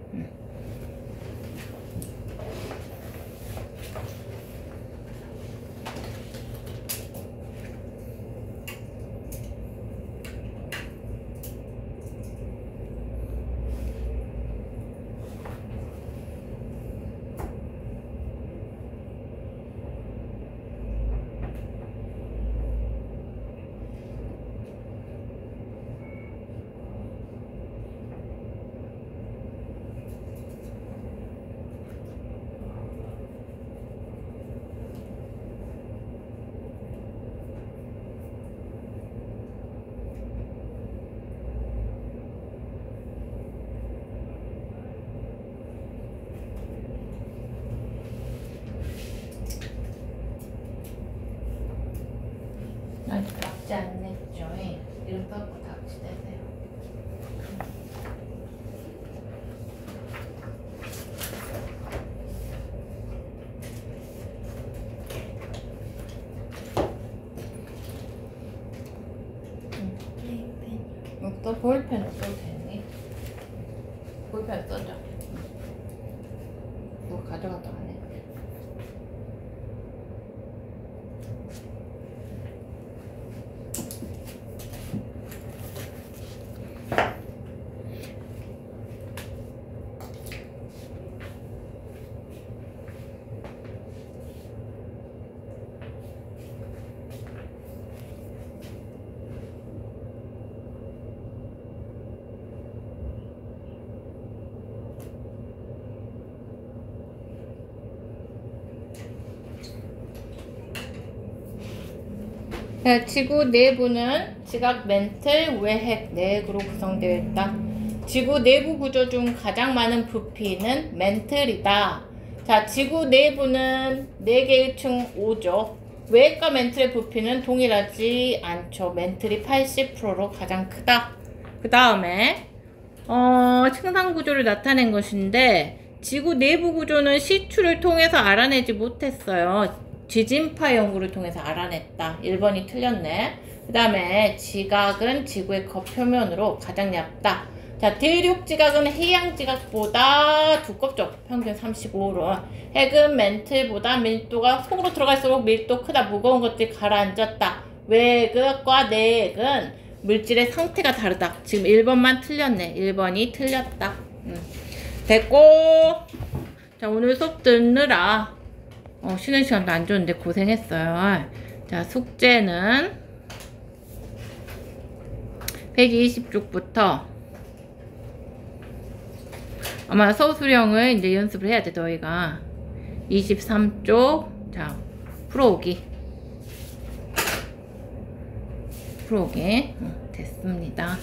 또 볼펜 써도 되니? 볼펜 써줘. 뭐 가져갔다 가네. 지구 내부는 지각, 멘틀, 외핵, 내핵으로 구성되어 있다. 지구 내부 구조 중 가장 많은 부피는 멘틀이다. 자, 지구 내부는 4개의 층 5죠. 외핵과 멘틀의 부피는 동일하지 않죠. 멘틀이 80%로 가장 크다. 그 다음에 층상 구조를 나타낸 것인데 지구 내부 구조는 시추를 통해서 알아내지 못했어요. 지진파 연구를 통해서 알아냈다. 1번이 틀렸네. 그 다음에 지각은 지구의 겉표면으로 가장 얇다. 자, 대륙 지각은 해양 지각보다 두껍죠. 평균 35로. 핵은 멘틀보다 밀도가 속으로 들어갈수록 밀도 크다. 무거운 것들이 가라앉았다. 외핵과 내핵은 물질의 상태가 다르다. 지금 1번만 틀렸네. 1번이 틀렸다. 됐고. 자, 오늘 수업 듣느라 쉬는 시간도 안 줬는데 고생했어요. 자, 숙제는 120쪽부터 아마 서술형을 이제 연습을 해야 돼, 너희가. 23쪽. 자, 풀어오기. 됐습니다.